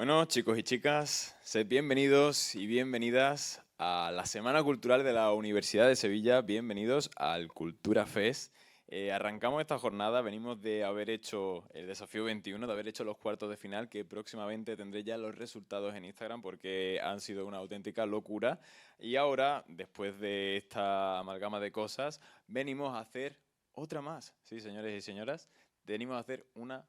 Bueno, chicos y chicas, sed bienvenidos y bienvenidas a la Semana Cultural de la Universidad de Sevilla. Bienvenidos al Cultura Fest. Arrancamos esta jornada, venimos de haber hecho el desafío 21, de haber hecho los cuartos de final, que próximamente tendré ya los resultados en Instagram porque han sido una auténtica locura. Y ahora, después de esta amalgama de cosas, venimos a hacer otra más. Sí, señores y señoras, venimos a hacer una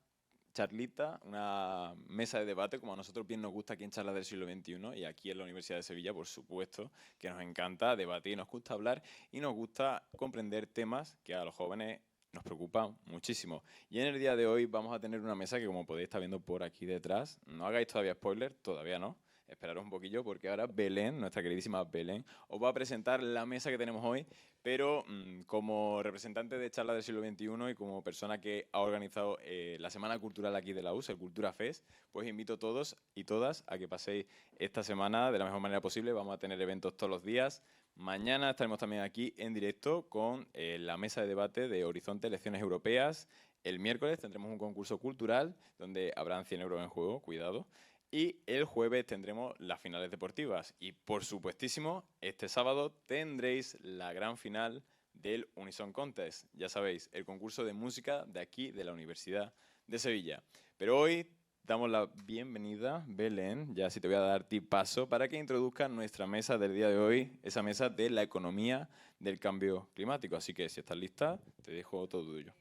charlita, una mesa de debate, como a nosotros bien nos gusta aquí en Charlas del Siglo XXI y aquí en la Universidad de Sevilla, por supuesto, que nos encanta debatir, nos gusta hablar y nos gusta comprender temas que a los jóvenes nos preocupan muchísimo. Y en el día de hoy vamos a tener una mesa que, como podéis estar viendo por aquí detrás, no hagáis todavía spoiler, todavía no, esperaros un poquillo porque ahora Belén, nuestra queridísima Belén, os va a presentar la mesa que tenemos hoy, pero como representante de Charlas del Siglo XXI y como persona que ha organizado la Semana Cultural aquí de la US, el Cultura Fest, pues invito a todos y todas a que paséis esta semana de la mejor manera posible. Vamos a tener eventos todos los días. Mañana estaremos también aquí en directo con la mesa de debate de Horizonte Elecciones Europeas. El miércoles tendremos un concurso cultural donde habrán 100 euros en juego, cuidado. Y el jueves tendremos las finales deportivas. Y por supuestísimo, este sábado tendréis la gran final del Unison Contest. Ya sabéis, el concurso de música de aquí, de la Universidad de Sevilla. Pero hoy damos la bienvenida, Belén, ya si te voy a dar ti paso, para que introduzcas nuestra mesa del día de hoy, esa mesa de la economía del cambio climático. Así que si estás lista, te dejo todo tuyo.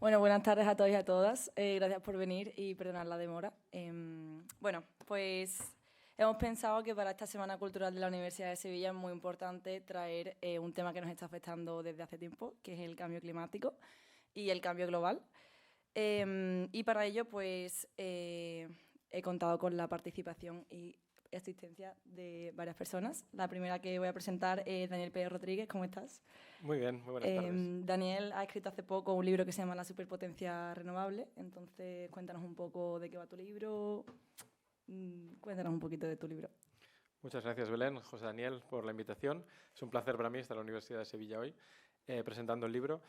Bueno, buenas tardes a todos y a todas. Gracias por venir y perdonad la demora. Pues hemos pensado que para esta Semana Cultural de la Universidad de Sevilla es muy importante traer un tema que nos está afectando desde hace tiempo, que es el cambio climático y el cambio global. Y para ello, pues he contado con la participación y asistencia de varias personas. La primera que voy a presentar es Daniel Pérez Rodríguez. ¿Cómo estás? Muy bien, muy buenas tardes. Daniel ha escrito hace poco un libro que se llama La superpotencia renovable. Entonces, cuéntanos un poco de qué va tu libro. Cuéntanos un poquito de tu libro. Muchas gracias, Belén, José Daniel, por la invitación. Es un placer para mí estar en la Universidad de Sevilla hoy presentando el libro.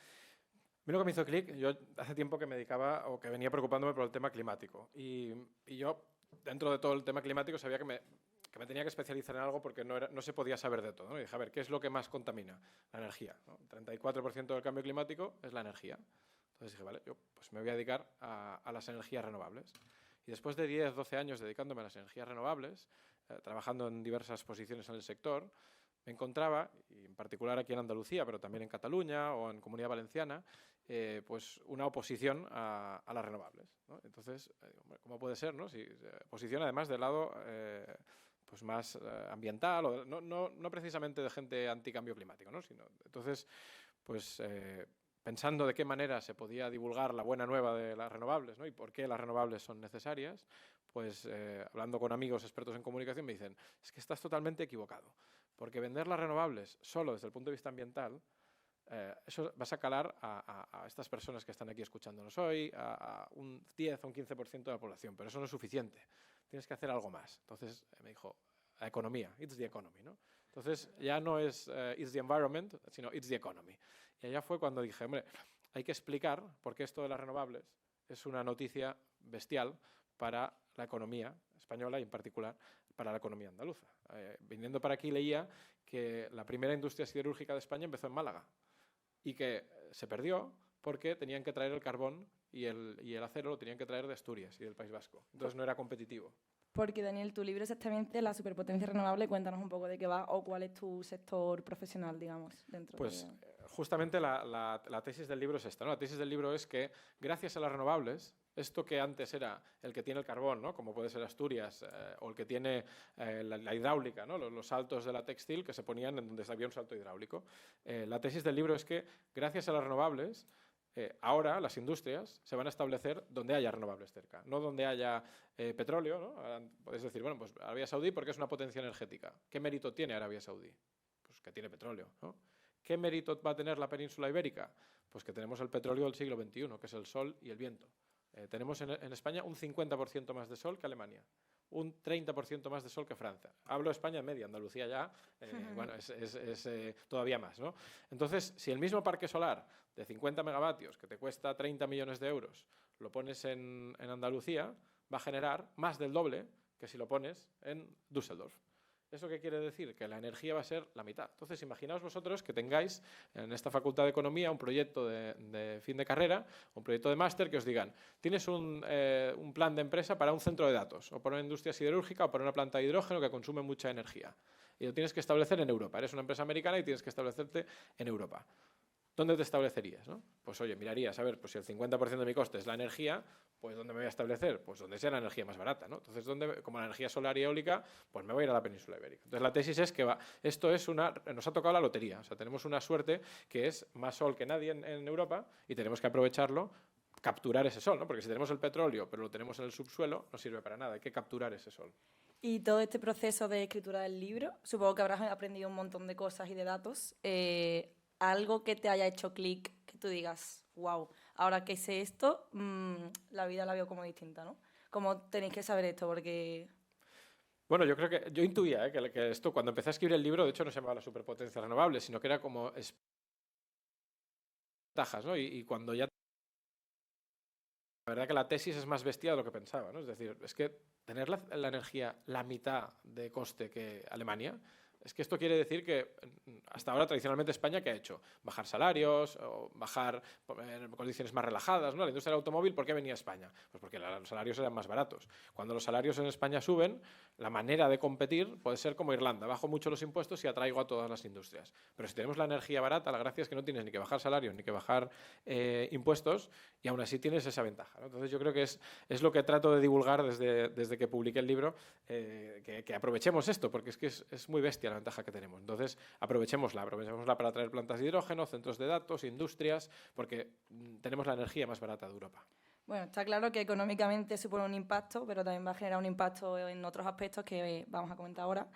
Lo que me hizo clic, yo hace tiempo que me dedicaba o que venía preocupándome por el tema climático. Y yo, dentro de todo el tema climático, sabía que me tenía que especializar en algo porque no se podía saber de todo, ¿no? Y dije, a ver, ¿qué es lo que más contamina? La energía, ¿no? El 34% del cambio climático es la energía. Entonces dije, vale, yo pues me voy a dedicar a las energías renovables. Y después de 10, 12 años dedicándome a las energías renovables, trabajando en diversas posiciones en el sector, me encontraba, y en particular aquí en Andalucía, pero también en Cataluña o en Comunidad Valenciana, pues una oposición a las renovables, ¿no? Entonces, ¿cómo puede ser, no? Si oposición además del lado pues más ambiental, o no precisamente de gente anticambio climático, ¿no? Entonces, pues pensando de qué manera se podía divulgar la buena nueva de las renovables, ¿no? Y por qué las renovables son necesarias, pues hablando con amigos expertos en comunicación me dicen, es que estás totalmente equivocado, porque vender las renovables solo desde el punto de vista ambiental, eso vas a calar a estas personas que están aquí escuchándonos hoy, a un 10 o un 15% de la población, pero eso no es suficiente, tienes que hacer algo más. Entonces me dijo, la economía, it's the economy, ¿no? Entonces ya no es it's the environment, sino it's the economy. Y allá fue cuando dije, hombre, hay que explicar por qué esto de las renovables es una noticia bestial para la economía española y en particular para la economía andaluza. Viniendo para aquí leía que la primera industria siderúrgica de España empezó en Málaga y que se perdió porque tenían que traer el carbón y el acero lo tenían que traer de Asturias y del País Vasco. Entonces no era competitivo. Porque, Daniel, tu libro exactamente La superpotencia renovable. Cuéntanos un poco de qué va o cuál es tu sector profesional, digamos, dentro Pues de... justamente la tesis del libro es esta, ¿no? La tesis del libro es que gracias a las renovables, esto que antes era el que tiene el carbón, ¿no? Como puede ser Asturias, o el que tiene la hidráulica, ¿no? Los saltos de la textil que se ponían en donde había un salto hidráulico. La tesis del libro es que gracias a las renovables, ahora las industrias se van a establecer donde haya renovables cerca, no donde haya petróleo, ¿no? Ahora podéis decir, bueno, pues Arabia Saudí porque es una potencia energética. ¿Qué mérito tiene Arabia Saudí? Pues que tiene petróleo, ¿no? ¿Qué mérito va a tener la península ibérica? Pues que tenemos el petróleo del siglo XXI, que es el sol y el viento. Tenemos en España un 50% más de sol que Alemania, un 30% más de sol que Francia. Hablo España en media, Andalucía ya, bueno, es todavía más, ¿no? Entonces, si el mismo parque solar de 50 megavatios, que te cuesta 30 millones de euros, lo pones en Andalucía, va a generar más del doble que si lo pones en Düsseldorf. ¿Eso qué quiere decir? Que la energía va a ser la mitad. Entonces, imaginaos vosotros que tengáis en esta Facultad de Economía un proyecto de fin de carrera, un proyecto de máster que os digan, tienes un plan de empresa para un centro de datos, o para una industria siderúrgica, o para una planta de hidrógeno que consume mucha energía. Y lo tienes que establecer en Europa. Eres una empresa americana y tienes que establecerte en Europa. ¿Dónde te establecerías? ¿No? Pues oye, mirarías, a ver, pues si el 50% de mi coste es la energía, pues ¿dónde me voy a establecer? Pues donde sea la energía más barata, ¿no? Entonces, como la energía solar y eólica, pues me voy a ir a la península ibérica. Entonces, la tesis es que nos ha tocado la lotería, o sea, tenemos una suerte que es más sol que nadie en Europa y tenemos que aprovecharlo, capturar ese sol, ¿no? Porque si tenemos el petróleo, pero lo tenemos en el subsuelo, no sirve para nada, hay que capturar ese sol. Y todo este proceso de escritura del libro, supongo que habrás aprendido un montón de cosas y de datos. Algo que te haya hecho clic, que tú digas, wow, ahora que sé esto, la vida la veo como distinta, ¿no? Como tenéis que saber esto, porque... Bueno, yo creo que yo intuía que esto, cuando empecé a escribir el libro, de hecho no se llamaba la superpotencia renovable, sino que era como ventajas, ¿no? Y cuando ya... La verdad que la tesis es más bestia de lo que pensaba, ¿no? Es decir, es que tener la energía la mitad de coste que Alemania... Es que esto quiere decir que hasta ahora tradicionalmente España, ¿qué ha hecho? Bajar salarios o bajar en condiciones más relajadas, ¿no? La industria del automóvil, ¿por qué venía a España? Pues porque los salarios eran más baratos. Cuando los salarios en España suben, la manera de competir puede ser como Irlanda. Bajo mucho los impuestos y atraigo a todas las industrias. Pero si tenemos la energía barata, la gracia es que no tienes ni que bajar salarios ni que bajar impuestos y aún así tienes esa ventaja, ¿no? Entonces yo creo que es lo que trato de divulgar desde que publiqué el libro, que aprovechemos esto, porque es que es muy bestia la ventaja que tenemos. Entonces, aprovechémosla para traer plantas de hidrógeno, centros de datos, industrias, porque tenemos la energía más barata de Europa. Bueno, está claro que económicamente supone un impacto, pero también va a generar un impacto en otros aspectos que vamos a comentar ahora.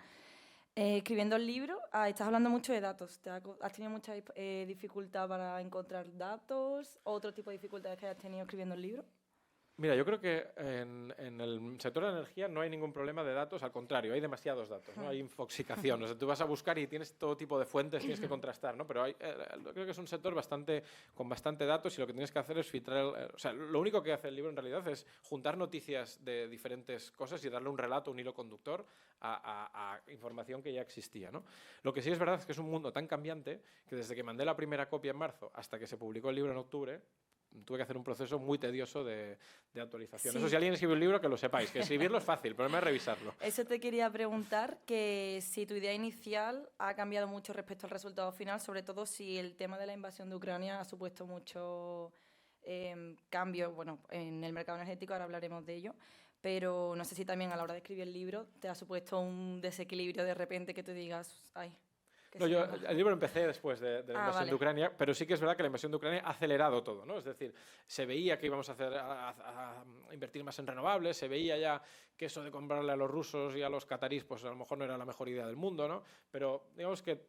Escribiendo el libro, estás hablando mucho de datos. ¿Has tenido mucha dificultad para encontrar datos? ¿Otro tipo de dificultades que hayas tenido escribiendo el libro? Mira, yo creo que en el sector de la energía no hay ningún problema de datos, al contrario, hay demasiados datos, ¿no? Hay infoxicación, o sea, tú vas a buscar y tienes todo tipo de fuentes, tienes que contrastar, ¿no? Pero creo que es un sector con bastante datos y lo que tienes que hacer es filtrar, o sea, lo único que hace el libro en realidad es juntar noticias de diferentes cosas y darle un relato, un hilo conductor a información que ya existía, ¿no? Lo que sí es verdad es que es un mundo tan cambiante que desde que mandé la primera copia en marzo hasta que se publicó el libro en octubre, tuve que hacer un proceso muy tedioso de actualización. Sí. Eso, si alguien escribe un libro, que lo sepáis, que escribirlo es fácil, el problema es revisarlo. Eso te quería preguntar, que si tu idea inicial ha cambiado mucho respecto al resultado final, sobre todo si el tema de la invasión de Ucrania ha supuesto mucho cambio, bueno, en el mercado energético, ahora hablaremos de ello, pero no sé si también a la hora de escribir el libro te ha supuesto un desequilibrio de repente que tú digas, ay... No, yo el libro empecé después de la invasión de Ucrania, pero sí que es verdad que la invasión de Ucrania ha acelerado todo, ¿no? Es decir, se veía que íbamos a invertir más en renovables, se veía ya que eso de comprarle a los rusos y a los catarís, pues a lo mejor no era la mejor idea del mundo, ¿no? Pero digamos que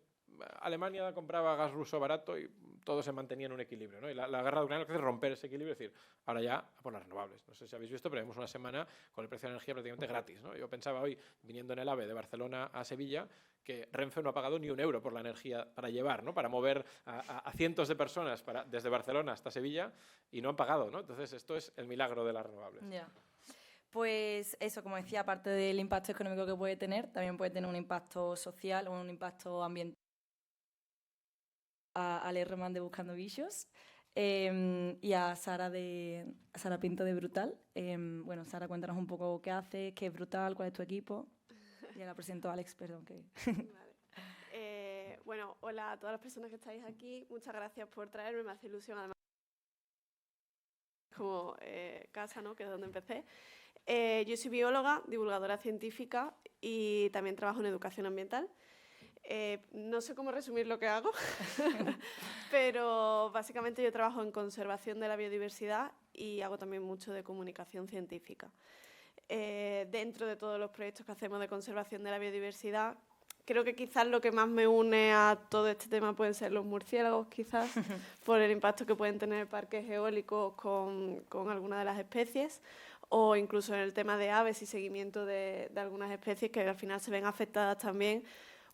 Alemania compraba gas ruso barato y todo se mantenía en un equilibrio, ¿no? Y la guerra de Ucrania lo que hace es romper ese equilibrio y decir, ahora ya a por las renovables. No sé si habéis visto, pero llevamos una semana con el precio de la energía prácticamente gratis, ¿no? Yo pensaba hoy, viniendo en el AVE de Barcelona a Sevilla, que Renfe no ha pagado ni €1 por la energía para llevar, ¿no? Para mover a cientos de personas desde Barcelona hasta Sevilla y no han pagado, ¿no? Entonces esto es el milagro de las renovables. Yeah. Pues eso, como decía, aparte del impacto económico que puede tener, también puede tener un impacto social o un impacto ambiental. A Ale Román de Buscando Bichos y a Sara Pinto de Brutal. Bueno, Sara, cuéntanos un poco qué haces, qué es Brutal, cuál es tu equipo. Ya la presento a Alex, perdón. Vale. Bueno, hola a todas las personas que estáis aquí. Muchas gracias por traerme, me hace ilusión además como casa, ¿no? Que es donde empecé. Yo soy bióloga, divulgadora científica y también trabajo en educación ambiental. No sé cómo resumir lo que hago, pero básicamente yo trabajo en conservación de la biodiversidad y hago también mucho de comunicación científica. Dentro de todos los proyectos que hacemos de conservación de la biodiversidad, creo que quizás lo que más me une a todo este tema pueden ser los murciélagos, quizás, por el impacto que pueden tener parques eólicos con algunas de las especies, o incluso en el tema de aves y seguimiento de algunas especies que al final se ven afectadas también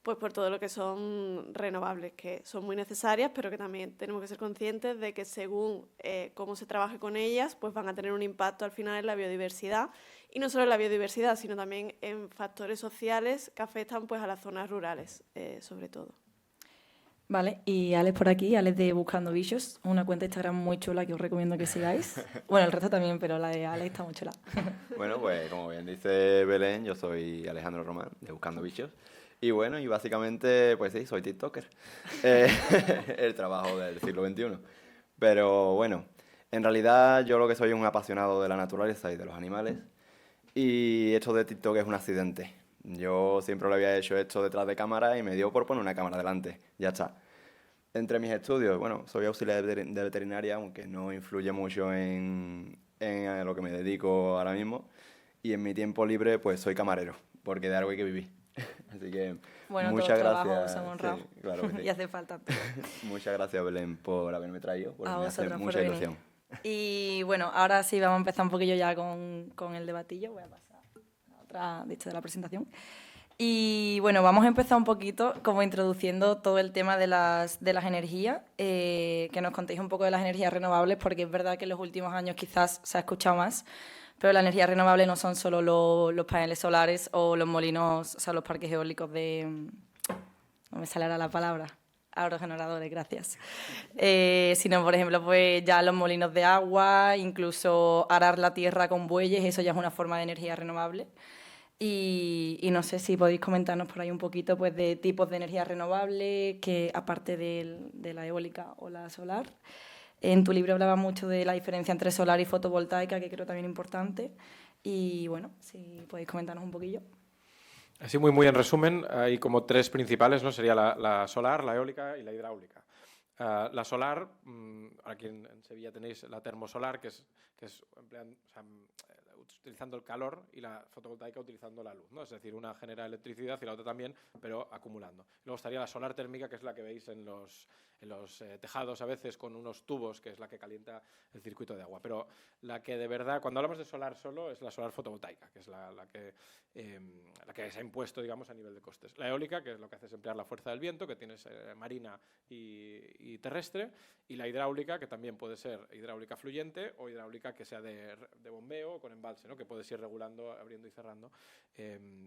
pues por todo lo que son renovables, que son muy necesarias, pero que también tenemos que ser conscientes de que según cómo se trabaje con ellas, pues van a tener un impacto al final en la biodiversidad y no solo en la biodiversidad, sino también en factores sociales que afectan pues, a las zonas rurales, sobre todo. Vale, y Alex por aquí, Alex de Buscando Bichos, una cuenta de Instagram muy chula que os recomiendo que sigáis. Bueno, el resto también, pero la de Alex está muy chula. Bueno, pues como bien dice Belén, yo soy Alejandro Román, de Buscando Bichos. Y bueno, y básicamente, pues sí, soy TikToker. El trabajo del siglo XXI. Pero bueno, en realidad yo lo que soy es un apasionado de la naturaleza y de los animales. Y esto de TikTok es un accidente. Yo siempre lo había hecho esto detrás de cámara y me dio por poner una cámara delante. Ya está. Entre mis estudios, bueno, soy auxiliar de veterinaria, aunque no influye mucho en a lo que me dedico ahora mismo. Y en mi tiempo libre, pues soy camarero, porque de algo hay que vivir. Así que Bueno, muchas todos los trabajos gracias. son honrados. Sí, claro que sí. Y hace falta. Muchas gracias, Belén, por haberme traído, porque A me hace vosotros por mucha venir. ilusión. Y bueno, ahora sí vamos a empezar un poquillo ya con el debatillo. Voy a pasar a la otra, dicho, de la presentación. Y bueno, vamos a empezar un poquito como introduciendo todo el tema de las energías, que nos contéis un poco de las energías renovables, porque es verdad que en los últimos años quizás se ha escuchado más, pero las energías renovables no son solo los paneles solares o los molinos, o sea, los parques eólicos de... No me sale ahora la palabra. Aerogeneradores, gracias. Sino, por ejemplo, pues ya los molinos de agua, incluso arar la tierra con bueyes, eso ya es una forma de energía renovable. Y no sé si podéis comentarnos por ahí un poquito pues, de tipos de energía renovable, que aparte de la eólica o la solar. En tu libro hablaba mucho de la diferencia entre solar y fotovoltaica, que creo también importante. Y bueno, si podéis comentarnos un poquillo. Así muy en resumen, hay como tres principales, ¿no? Sería la solar, la eólica y la hidráulica. La solar, aquí en Sevilla tenéis la termosolar, que es utilizando el calor, y la fotovoltaica utilizando la luz, ¿no? Es decir, una genera electricidad y la otra también, pero acumulando. Luego estaría la solar térmica, que es la que veis en los tejados a veces con unos tubos, que es la que calienta el circuito de agua. Pero la que de verdad, cuando hablamos de solar solo, es la solar fotovoltaica, que es la que se ha impuesto, digamos, a nivel de costes. La eólica, que es lo que hace es emplear la fuerza del viento, que tienes marina y terrestre, y la hidráulica, que también puede ser hidráulica fluyente o hidráulica que sea de bombeo o con embalse, ¿no? Que puedes ir regulando, abriendo y cerrando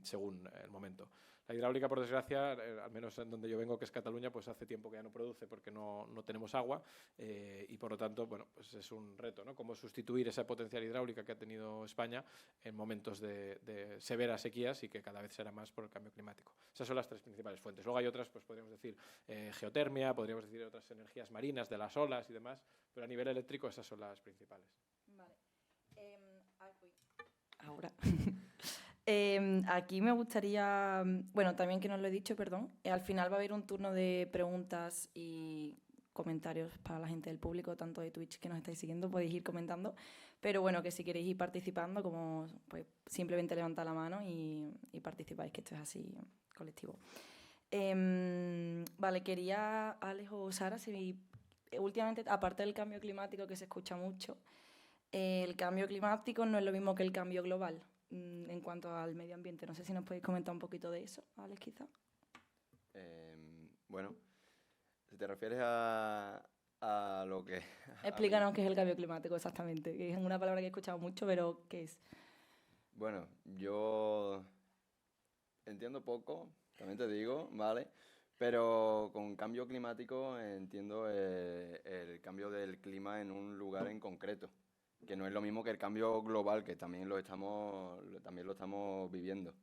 según el momento. La hidráulica, por desgracia, al menos en donde yo vengo, que es Cataluña, pues hace tiempo que ya no produce porque no tenemos agua y por lo tanto, bueno, pues es un reto, ¿no? Cómo sustituir esa potencial hidráulica que ha tenido España en momentos de severas sequías y que cada vez será más por el cambio climático. Esas son las tres principales fuentes. Luego hay otras, pues podríamos decir geotermia, podríamos decir otras energías marinas de las olas y demás, pero a nivel eléctrico esas son las principales. Vale. Ahora. Aquí me gustaría, bueno, también que no lo he dicho, perdón, al final va a haber un turno de preguntas y comentarios para la gente del público, tanto de Twitch que nos estáis siguiendo, podéis ir comentando, pero bueno, que si queréis ir participando, como pues simplemente levantad la mano y participáis, que esto es así colectivo. Vale, quería, Alex o Sara, si últimamente, aparte del cambio climático que se escucha mucho, el cambio climático no es lo mismo que el cambio global en cuanto al medio ambiente. No sé si nos podéis comentar un poquito de eso, Alex, quizá. Bueno, si te refieres a lo que... Explícanos qué es el cambio climático exactamente, que es una palabra que he escuchado mucho, pero ¿qué es? Bueno, yo entiendo poco, también te digo, ¿vale? Pero con cambio climático entiendo el cambio del clima en un lugar en concreto, que no es lo mismo que el cambio global, que también lo estamos viviendo.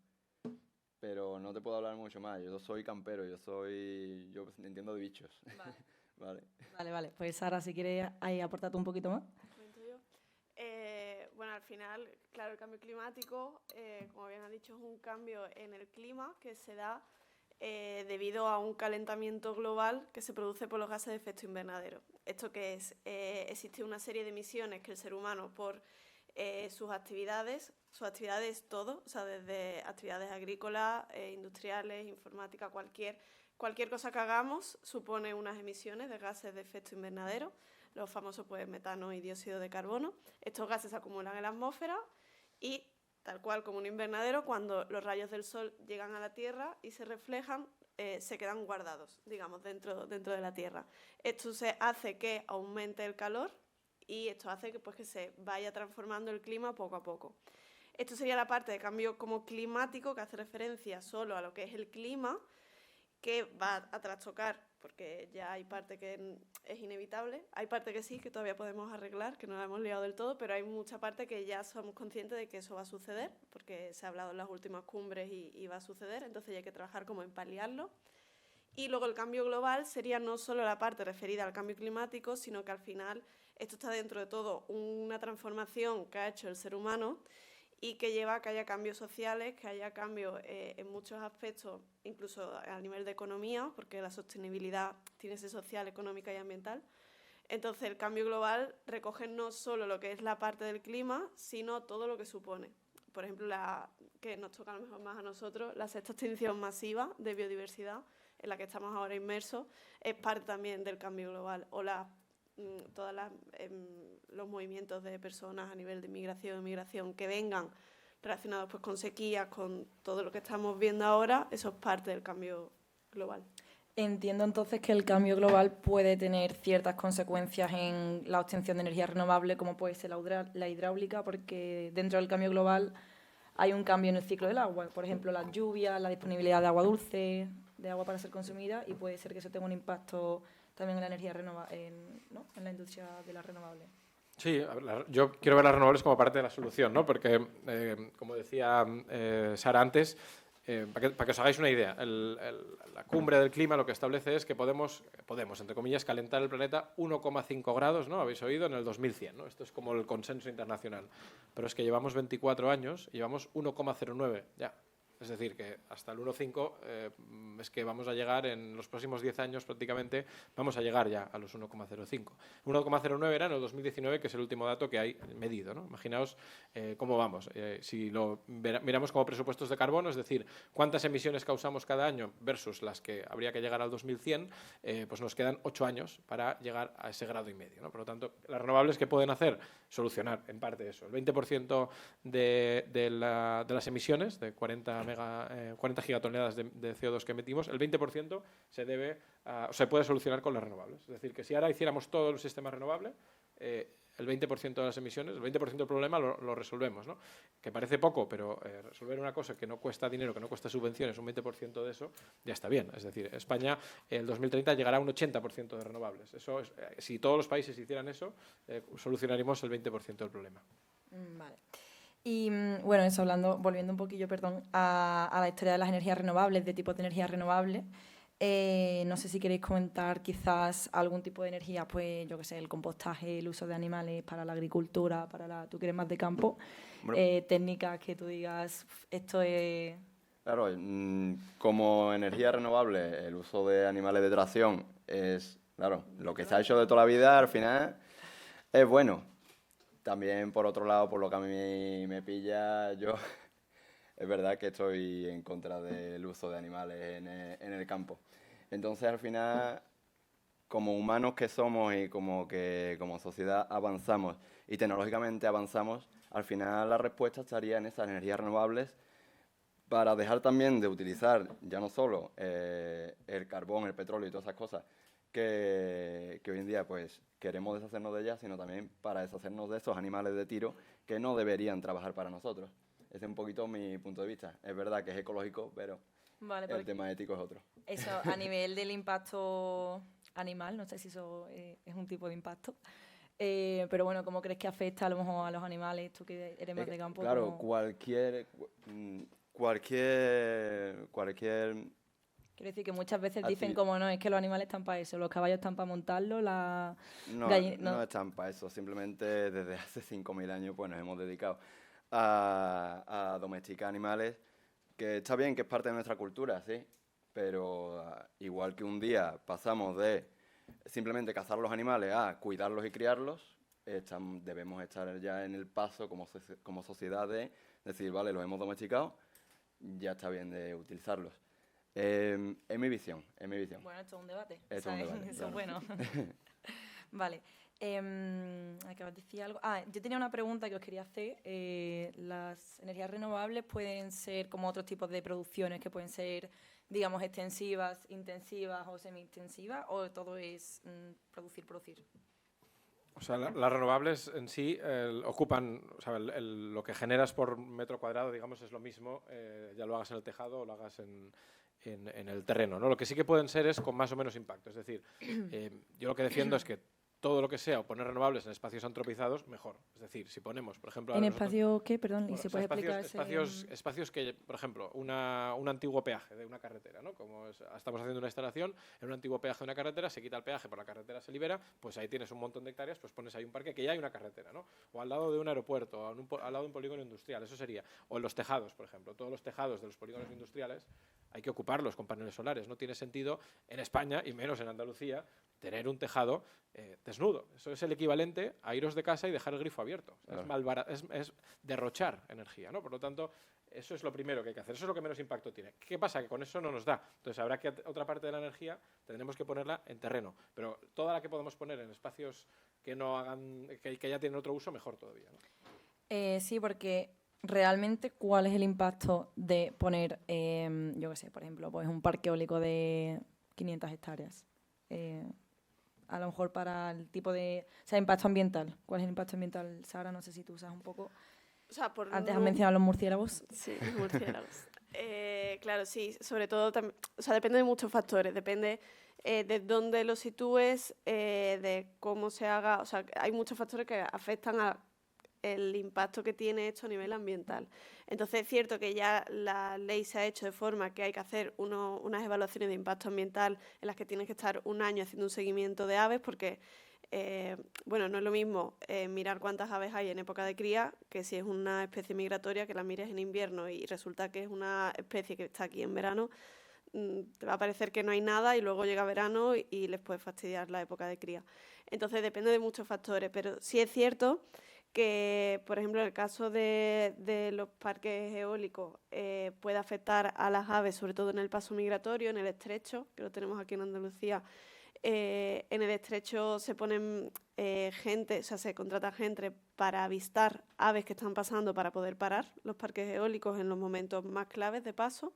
Pero no te puedo hablar mucho más. Yo soy campero, yo entiendo de bichos. Vale. Vale. Vale. Pues Sara, si quieres ahí aportarte un poquito más. ¿Comento yo? Bueno, al final, claro, el cambio climático, como bien ha dicho, es un cambio en el clima que se da debido a un calentamiento global que se produce por los gases de efecto invernadero. ¿Esto qué es? Existe una serie de emisiones que el ser humano, por sus actividades todo, o sea, desde actividades agrícolas, industriales, informática, cualquier cosa que hagamos supone unas emisiones de gases de efecto invernadero, los famosos pues, metano y dióxido de carbono. Estos gases se acumulan en la atmósfera y, tal cual como un invernadero, cuando los rayos del sol llegan a la Tierra y se reflejan, se quedan guardados, digamos, dentro de la Tierra. Esto se hace que aumente el calor y esto hace que se vaya transformando el clima poco a poco. Esto sería la parte de cambio como climático, que hace referencia solo a lo que es el clima, que va a trastocar, porque ya hay parte que es inevitable, hay parte que sí, que todavía podemos arreglar, que no la hemos liado del todo, pero hay mucha parte que ya somos conscientes de que eso va a suceder, porque se ha hablado en las últimas cumbres y va a suceder, entonces ya hay que trabajar como en paliarlo. Y luego el cambio global sería no solo la parte referida al cambio climático, sino que al final esto está dentro de todo una transformación que ha hecho el ser humano y que lleva a que haya cambios sociales, que haya cambios en muchos aspectos, incluso a nivel de economía, porque la sostenibilidad tiene que ser social, económica y ambiental. Entonces el cambio global recoge no solo lo que es la parte del clima, sino todo lo que supone. Por ejemplo, que nos toca a lo mejor más a nosotros, la sexta extinción masiva de biodiversidad, en la que estamos ahora inmersos, es parte también del cambio global, o todos los movimientos de personas a nivel de inmigración y migración que vengan relacionados pues, con sequías, con todo lo que estamos viendo ahora, eso es parte del cambio global. Entiendo entonces que el cambio global puede tener ciertas consecuencias en la obtención de energía renovable, como puede ser la hidráulica, porque dentro del cambio global hay un cambio en el ciclo del agua. Por ejemplo, las lluvias, la disponibilidad de agua dulce, de agua para ser consumida, y puede ser que eso tenga un impacto también en la energía renovable, ¿no? En la industria de las renovables. Sí, yo quiero ver las renovables como parte de la solución, ¿no? Porque, como decía Sara antes, para que os hagáis una idea, la cumbre del clima lo que establece es que podemos, entre comillas, calentar el planeta 1,5 grados, ¿no? Habéis oído, en el 2100, ¿no? Esto es como el consenso internacional. Pero es que llevamos 24 años y llevamos 1,09 ya. Es decir, que hasta el 1,5 es que vamos a llegar en los próximos 10 años prácticamente, vamos a llegar ya a los 1,05. 1,09 era en el 2019, que es el último dato que hay medido, ¿no? Imaginaos cómo vamos. Si lo miramos como presupuestos de carbono, es decir, cuántas emisiones causamos cada año versus las que habría que llegar al 2100, pues nos quedan 8 años para llegar a ese grado y medio, ¿no? Por lo tanto, las renovables, ¿qué pueden hacer? Solucionar, en parte, eso. El 20% de las emisiones, de 40 gigatoneladas de CO2 que emitimos, el 20% se puede solucionar con las renovables. Es decir, que si ahora hiciéramos todo el sistema renovable, el 20% de las emisiones, el 20% del problema lo resolvemos, ¿no? Que parece poco, pero resolver una cosa que no cuesta dinero, que no cuesta subvenciones, un 20% de eso, ya está bien. Es decir, España el 2030 llegará a un 80% de renovables. Eso es, si todos los países hicieran eso, solucionaríamos el 20% del problema. Vale. Y bueno, eso volviendo un poquillo, a la historia de las energías renovables, de tipos de energías renovables. No sé si queréis comentar quizás algún tipo de energía, pues yo qué sé, el compostaje, el uso de animales para la agricultura, tú que eres más de campo, bueno, técnicas que tú digas, esto es... Claro, como energía renovable, el uso de animales de tracción es, claro, lo que se ha hecho de toda la vida, al final es bueno. También, por otro lado, por lo que a mí me pilla, yo es verdad que estoy en contra del uso de animales en el campo. Entonces, al final, como humanos que somos y como sociedad avanzamos y tecnológicamente avanzamos, al final la respuesta estaría en esas energías renovables para dejar también de utilizar ya no solo el carbón, el petróleo y todas esas cosas que hoy en día pues queremos deshacernos de ellas, sino también para deshacernos de esos animales de tiro que no deberían trabajar para nosotros. Ese es un poquito mi punto de vista. Es verdad que es ecológico, pero el tema ético es otro. Eso, a nivel del impacto animal, no sé si eso es un tipo de impacto, pero bueno, ¿cómo crees que afecta a lo mejor a los animales? Tú que eres más de campo. Claro, cualquier Quiero decir que muchas veces dicen como no, es que los animales están para eso, los caballos están para montarlo, no están para eso, simplemente desde hace 5.000 años pues nos hemos dedicado a domesticar animales, que está bien, que es parte de nuestra cultura, sí, pero igual que un día pasamos de simplemente cazar los animales a cuidarlos y criarlos, debemos estar ya en el paso como sociedad de decir, vale, los hemos domesticado, ya está bien de utilizarlos. Es mi visión. Bueno, esto es un debate. Eso es bueno. Vale. Acabas de decir algo. Yo tenía una pregunta que os quería hacer. ¿Las energías renovables pueden ser como otros tipos de producciones que pueden ser, digamos, extensivas, intensivas o semi-intensivas? ¿O todo es producir? O sea, las renovables en sí ocupan, o sea, lo que generas por metro cuadrado, digamos, es lo mismo, ya lo hagas en el tejado o lo hagas en el terreno, ¿no? Lo que sí que pueden ser es con más o menos impacto. Es decir, yo lo que defiendo es que todo lo que sea o poner renovables en espacios antropizados, mejor. Es decir, si ponemos, por ejemplo... ¿En espacio qué? Perdón, ¿y bueno, se o sea, puede explicar espacios que, por ejemplo, un antiguo peaje de una carretera, ¿no? Como estamos haciendo una instalación en un antiguo peaje de una carretera, se quita el peaje, por la carretera se libera, pues ahí tienes un montón de hectáreas, pues pones ahí un parque que ya hay una carretera, ¿no? O al lado de un aeropuerto, o al lado de un polígono industrial, eso sería. O en los tejados, por ejemplo. Todos los tejados de los polígonos industriales hay que ocuparlos con paneles solares. No tiene sentido en España, y menos en Andalucía, tener un tejado desnudo. Eso es el equivalente a iros de casa y dejar el grifo abierto. O sea, Claro. es derrochar energía, ¿no? Por lo tanto, eso es lo primero que hay que hacer. Eso es lo que menos impacto tiene. ¿Qué pasa? Que con eso no nos da. Entonces, habrá que otra parte de la energía tendremos que ponerla en terreno. Pero toda la que podemos poner en espacios que no hagan, que ya tienen otro uso, mejor todavía, ¿no? Sí, porque realmente, ¿cuál es el impacto de poner, yo qué sé, por ejemplo, pues un parque eólico de 500 hectáreas? A lo mejor para el tipo de... O sea, impacto ambiental. ¿Cuál es el impacto ambiental, Sara? No sé si tú usas un poco... O sea, por Antes has no- mencionado los murciélagos. Sí, murciélagos. Claro, sí, sobre todo, o sea, depende de muchos factores, depende de dónde lo sitúes, de cómo se haga, o sea, hay muchos factores que afectan a el impacto que tiene esto a nivel ambiental. Entonces es cierto que ya la ley se ha hecho de forma que hay que hacer unas evaluaciones de impacto ambiental en las que tienes que estar un año haciendo un seguimiento de aves porque bueno, no es lo mismo mirar cuántas aves hay en época de cría que si es una especie migratoria que la mires en invierno y resulta que es una especie que está aquí en verano, te va a parecer que no hay nada y luego llega verano y les puede fastidiar la época de cría. Entonces depende de muchos factores, pero sí es cierto que, por ejemplo, en el caso de los parques eólicos puede afectar a las aves, sobre todo en el paso migratorio, en el estrecho, que lo tenemos aquí en Andalucía. En el estrecho se ponen gente, o sea, se contrata gente para avistar aves que están pasando para poder parar los parques eólicos en los momentos más claves de paso,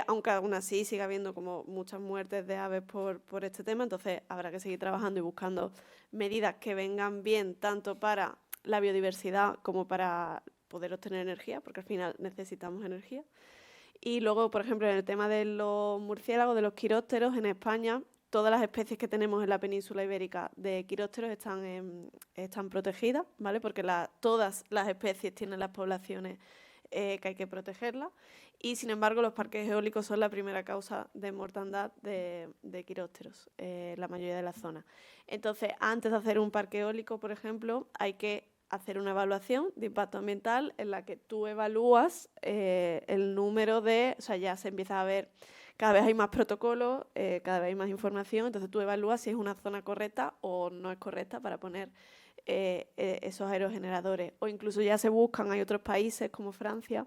aunque aún así sigue habiendo como muchas muertes de aves por este tema, entonces habrá que seguir trabajando y buscando medidas que vengan bien tanto para la biodiversidad como para poder obtener energía, porque al final necesitamos energía. Y luego, por ejemplo, en el tema de los murciélagos, de los quirópteros, en España, todas las especies que tenemos en la península ibérica de quirópteros están protegidas, ¿vale? Porque todas las especies tienen las poblaciones que hay que protegerlas. Y, sin embargo, los parques eólicos son la primera causa de mortandad de quirópteros, la mayoría de la zona. Entonces, antes de hacer un parque eólico, por ejemplo, hay que hacer una evaluación de impacto ambiental en la que tú evalúas el número de... O sea, ya se empieza a ver, cada vez hay más protocolos, cada vez hay más información, entonces tú evalúas si es una zona correcta o no es correcta para poner esos aerogeneradores. O incluso ya se buscan, hay otros países como Francia,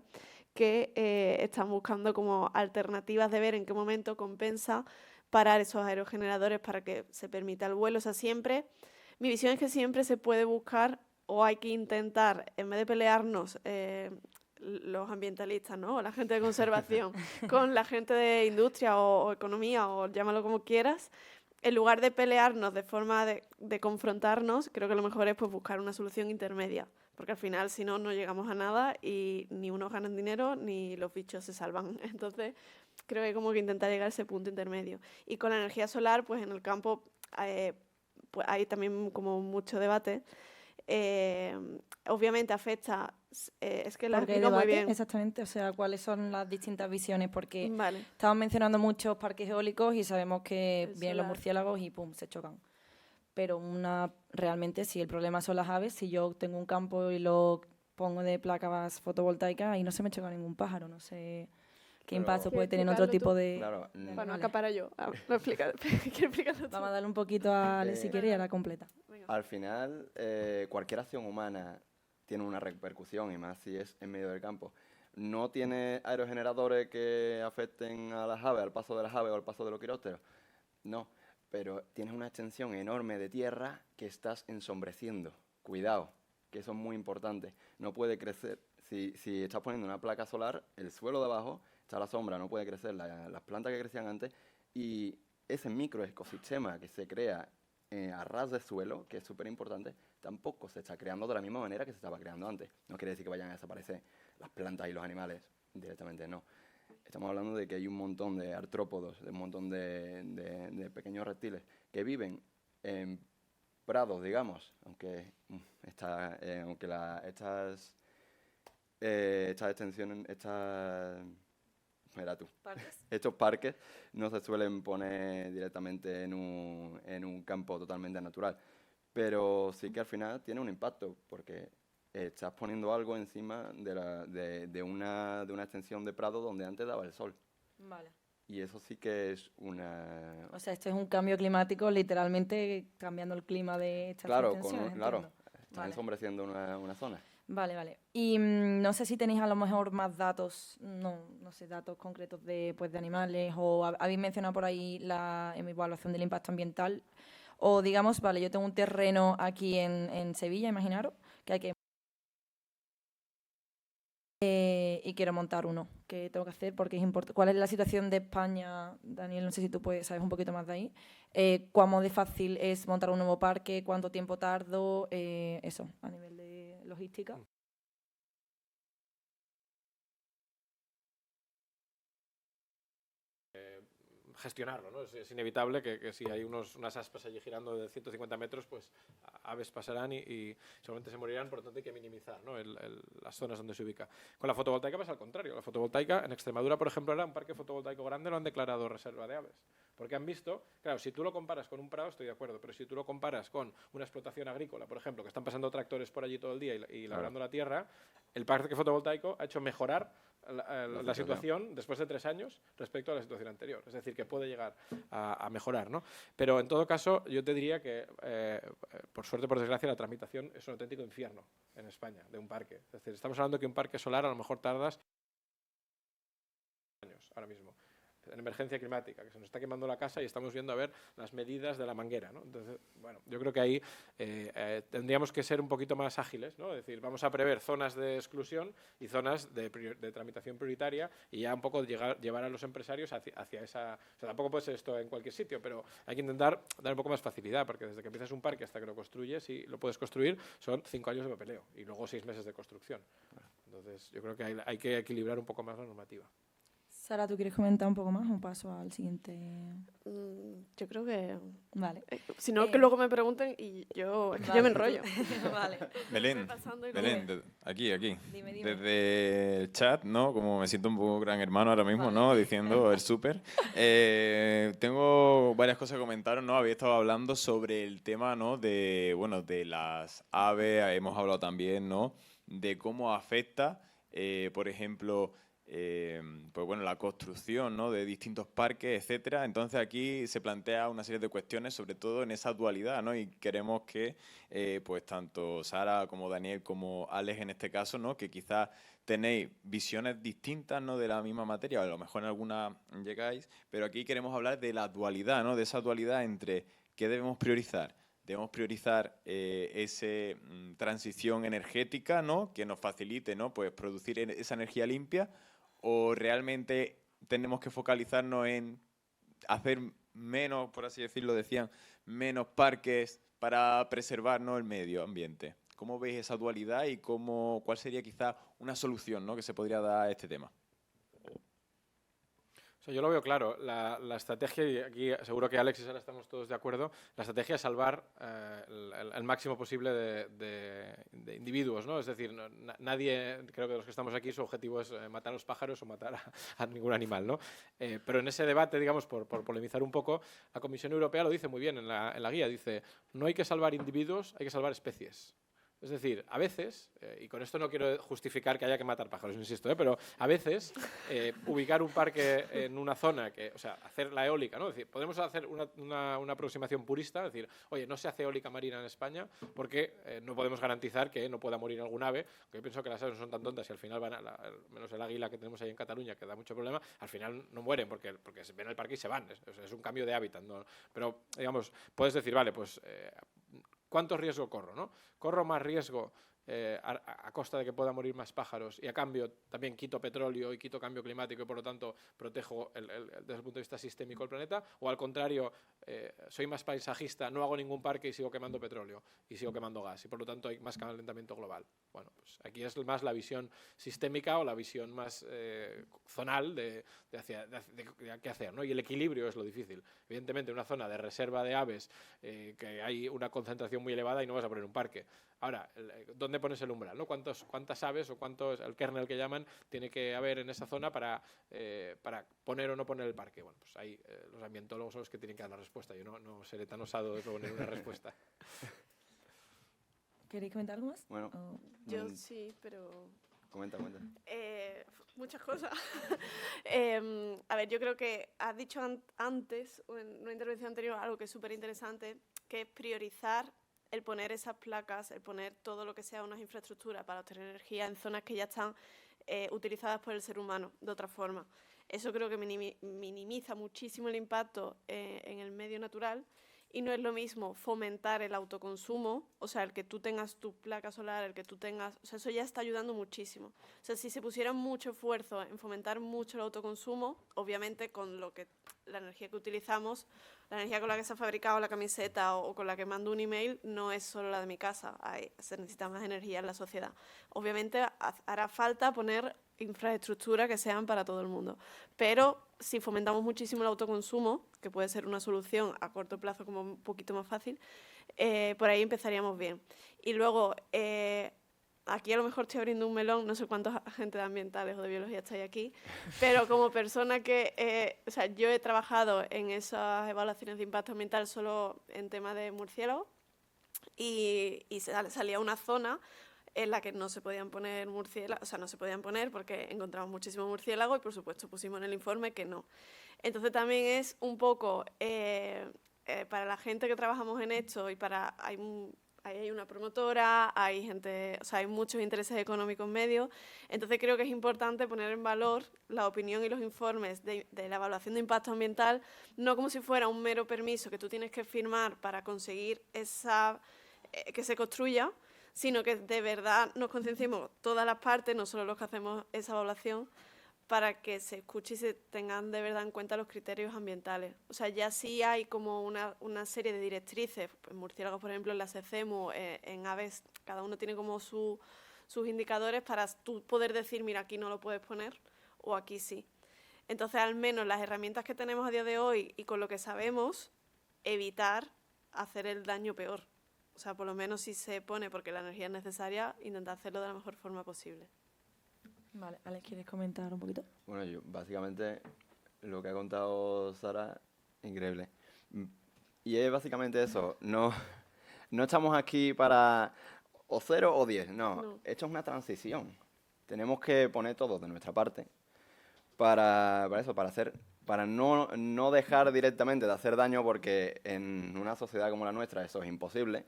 que están buscando como alternativas de ver en qué momento compensa parar esos aerogeneradores para que se permita el vuelo. O sea, siempre... Mi visión es que siempre se puede buscar o hay que intentar, en vez de pelearnos los ambientalistas, ¿no? O la gente de conservación con la gente de industria o economía o llámalo como quieras, en lugar de pelearnos de forma de confrontarnos, creo que lo mejor es pues, buscar una solución intermedia, porque al final si no, no llegamos a nada y ni unos ganan dinero ni los bichos se salvan. Entonces creo que hay como que intentar llegar a ese punto intermedio. Y con la energía solar, pues en el campo pues, hay también como mucho debate. Obviamente afecta, es que lo ¿Por qué explico muy debate bien. exactamente? O sea, ¿cuáles son las distintas visiones? Porque Vale. estamos mencionando muchos parques eólicos y sabemos que El vienen los solar. murciélagos y pum, se chocan. Pero realmente si el problema son las aves, si yo tengo un campo y lo pongo de placas fotovoltaicas, ahí no se me choca ningún pájaro, no sé qué Pero- impacto puede ¿Quieres tener en otro explicarlo tipo tú? de... Claro, Bueno, Vale. acapara yo. Lo explica, quiero explicarlo tú. Vamos a darle un poquito a Ale si Eh, quiere y a la completa. Venga. al final, cualquier acción humana tiene una repercusión, y más si es en medio del campo. No tiene aerogeneradores que afecten a las aves, al paso de las aves o al paso de los quirópteros. No, pero tienes una extensión enorme de tierra que estás ensombreciendo. Cuidado, que eso es muy importante. No puede crecer, si estás poniendo una placa solar, el suelo de abajo está a la sombra, no puede crecer las plantas que crecían antes, y ese microecosistema que se crea a ras de suelo, que es súper importante, tampoco se está creando de la misma manera que se estaba creando antes. No quiere decir que vayan a desaparecer las plantas y los animales, directamente no. Estamos hablando de que hay un montón de artrópodos, de un montón de pequeños reptiles que viven en prados, digamos, aunque estas extensiones, estos parques no se suelen poner directamente en un campo totalmente natural, pero sí que al final tiene un impacto, porque estás poniendo algo encima de una extensión de prado donde antes daba el sol. Vale. Y eso sí que es una... O sea, esto es un cambio climático, literalmente cambiando el clima de estas extensiones, entiendo. Estás Vale. ensombreciendo una zona. Vale, vale. Y no sé si tenéis a lo mejor más datos, no sé, datos concretos de animales, o habéis mencionado por ahí la evaluación del impacto ambiental, o digamos, vale, yo tengo un terreno aquí en Sevilla, imaginaros, que hay que... y quiero montar uno. ¿Qué tengo que hacer? Porque es importante. ¿Cuál es la situación de España, Daniel? No sé si tú sabes un poquito más de ahí. ¿Cómo de fácil es montar un nuevo parque? ¿Cuánto tiempo tardo? Eso, a nivel de logística. Gestionarlo, ¿no? Es inevitable que si hay unas aspas allí girando de 150 metros, pues aves pasarán y seguramente se morirán, por lo tanto hay que minimizar, ¿no? las zonas donde se ubica. Con la fotovoltaica pasa al contrario. La fotovoltaica, en Extremadura, por ejemplo, era un parque fotovoltaico grande, lo han declarado reserva de aves. Porque han visto, claro, si tú lo comparas con un prado, estoy de acuerdo, pero si tú lo comparas con una explotación agrícola, por ejemplo, que están pasando tractores por allí todo el día y labrando la tierra, el parque fotovoltaico ha hecho mejorar la situación después de 3 años respecto a la situación anterior. Es decir, que puede llegar a mejorar, ¿no? Pero en todo caso, yo te diría que, por suerte o por desgracia, la tramitación es un auténtico infierno en España de un parque. Es decir, estamos hablando que un parque solar a lo mejor tardas años ahora mismo. En emergencia climática, que se nos está quemando la casa y estamos viendo a ver las medidas de la manguera, ¿no? Entonces, bueno, yo creo que ahí tendríamos que ser un poquito más ágiles, ¿no? Es decir, vamos a prever zonas de exclusión y zonas de tramitación prioritaria y ya un poco llevar a los empresarios hacia esa... O sea, tampoco puede ser esto en cualquier sitio, pero hay que intentar dar un poco más facilidad, porque desde que empiezas un parque hasta que lo construyes y lo puedes construir son 5 años de papeleo y luego 6 meses de construcción. Entonces, yo creo que hay que equilibrar un poco más la normativa. Sara, ¿tú quieres comentar un poco más o paso al siguiente? Yo creo que... Vale. Si no, que luego me pregunten y yo me enrollo. Vale. Belén, aquí. Dime. Desde el chat, ¿no? Como me siento un poco gran hermano ahora mismo, Vale. ¿no? Diciendo el súper. Tengo varias cosas que comentaros, ¿no? Habéis estado hablando sobre el tema, ¿no? De las aves, hemos hablado también, ¿no? De cómo afecta, por ejemplo... pues bueno, la construcción, ¿no? De distintos parques, etcétera. Entonces aquí se plantea una serie de cuestiones, sobre todo en esa dualidad, ¿no? Y queremos que pues tanto Sara como Daniel como Alex en este caso, ¿no? Que quizás tenéis visiones distintas, ¿no? De la misma materia, a lo mejor en alguna llegáis, pero aquí queremos hablar de la dualidad, ¿no? De esa dualidad entre qué debemos priorizar. Debemos priorizar esa transición energética, ¿no? Que nos facilite, ¿no? Pues producir esa energía limpia, o realmente tenemos que focalizarnos en hacer menos, por así decirlo, decían, menos parques para preservar, ¿no? El medio ambiente. ¿Cómo veis esa dualidad y cuál sería quizá una solución, ¿no? Que se podría dar a este tema? O sea, yo lo veo claro. La estrategia, y aquí seguro que Alex y Sara estamos todos de acuerdo, la estrategia es salvar el máximo posible de individuos, ¿no? Es decir, nadie, creo que de los que estamos aquí, su objetivo es matar a los pájaros o matar a ningún animal, ¿no? Pero en ese debate, digamos, por polemizar un poco, la Comisión Europea lo dice muy bien en la guía, dice, no hay que salvar individuos, hay que salvar especies. Es decir, a veces, y con esto no quiero justificar que haya que matar pájaros, insisto, pero a veces ubicar un parque en una zona, o sea, hacer la eólica, ¿no? Es decir, podemos hacer una aproximación purista, es decir, oye, no se hace eólica marina en España porque no podemos garantizar que no pueda morir algún ave, que yo pienso que las aves no son tan tontas y al final van menos el águila que tenemos ahí en Cataluña, que da mucho problema, al final no mueren porque se ven el parque y se van, es un cambio de hábitat, ¿no? Pero, digamos, puedes decir, vale, pues... ¿cuánto riesgo corro, no? ¿Corro más riesgo a costa de que puedan morir más pájaros, y a cambio también quito petróleo y quito cambio climático y por lo tanto protejo desde el punto de vista sistémico el planeta, o al contrario, soy más paisajista, no hago ningún parque y sigo quemando petróleo y sigo quemando gas y por lo tanto hay más calentamiento global. Bueno, pues aquí es más la visión sistémica o la visión más zonal de qué hacer, ¿no? Y el equilibrio es lo difícil. Evidentemente, en una zona de reserva de aves que hay una concentración muy elevada y no vas a poner un parque. Ahora, ¿dónde pones el umbral, ¿no? ¿Cuántas aves o cuántos, el kernel que llaman, tiene que haber en esa zona para poner o no poner el parque? Bueno, pues ahí los ambientólogos son los que tienen que dar la respuesta. Yo no seré tan osado de proponer una respuesta. ¿Queréis comentar algo más? Bueno, Yo sí, pero... Comenta. Muchas cosas. A ver, yo creo que has dicho antes, o en una intervención anterior, algo que es súper interesante, que es priorizar el poner esas placas, el poner todo lo que sea unas infraestructuras para obtener energía en zonas que ya están utilizadas por el ser humano de otra forma. Eso creo que minimiza muchísimo el impacto en el medio natural. Y no es lo mismo fomentar el autoconsumo, o sea, el que tú tengas tu placa solar, el que tú tengas... O sea, eso ya está ayudando muchísimo. O sea, si se pusiera mucho esfuerzo en fomentar mucho el autoconsumo, obviamente con la energía que utilizamos, la energía con la que se ha fabricado la camiseta o con la que mando un email, no es solo la de mi casa. Se necesita más energía en la sociedad. Obviamente hará falta poner infraestructura que sean para todo el mundo. Pero si fomentamos muchísimo el autoconsumo, que puede ser una solución a corto plazo como un poquito más fácil, por ahí empezaríamos bien. Y luego, aquí a lo mejor estoy abriendo un melón, no sé cuántos agentes ambientales o de biología estáis aquí, pero como persona que, o sea, yo he trabajado en esas evaluaciones de impacto ambiental solo en temas de murciélagos y salía una zona en la que no se podían poner murciélagos, o sea, no se podían poner porque encontramos muchísimos murciélagos y, por supuesto, pusimos en el informe que no. Entonces, también es un poco, para la gente que trabajamos en esto y hay una promotora, hay gente, o sea, hay muchos intereses económicos medios, entonces creo que es importante poner en valor la opinión y los informes de la evaluación de impacto ambiental, no como si fuera un mero permiso que tú tienes que firmar para conseguir que se construya, sino que de verdad nos concienciemos todas las partes, no solo los que hacemos esa evaluación, para que se escuche y se tengan de verdad en cuenta los criterios ambientales. O sea, ya sí hay como una serie de directrices, en murciélagos, por ejemplo, en la SECEMU, en aves, cada uno tiene como sus indicadores para tú poder decir, mira, aquí no lo puedes poner o aquí sí. Entonces, al menos las herramientas que tenemos a día de hoy y con lo que sabemos, evitar hacer el daño peor. O sea, por lo menos si se pone porque la energía es necesaria, intentar hacerlo de la mejor forma posible. Vale, Alex, ¿quieres comentar un poquito? Bueno, yo básicamente lo que ha contado Sara, increíble. Y es básicamente eso, no estamos aquí para o 0 o 10, no. Esto es una transición. Tenemos que poner todo de nuestra parte para no dejar directamente de hacer daño, porque en una sociedad como la nuestra eso es imposible,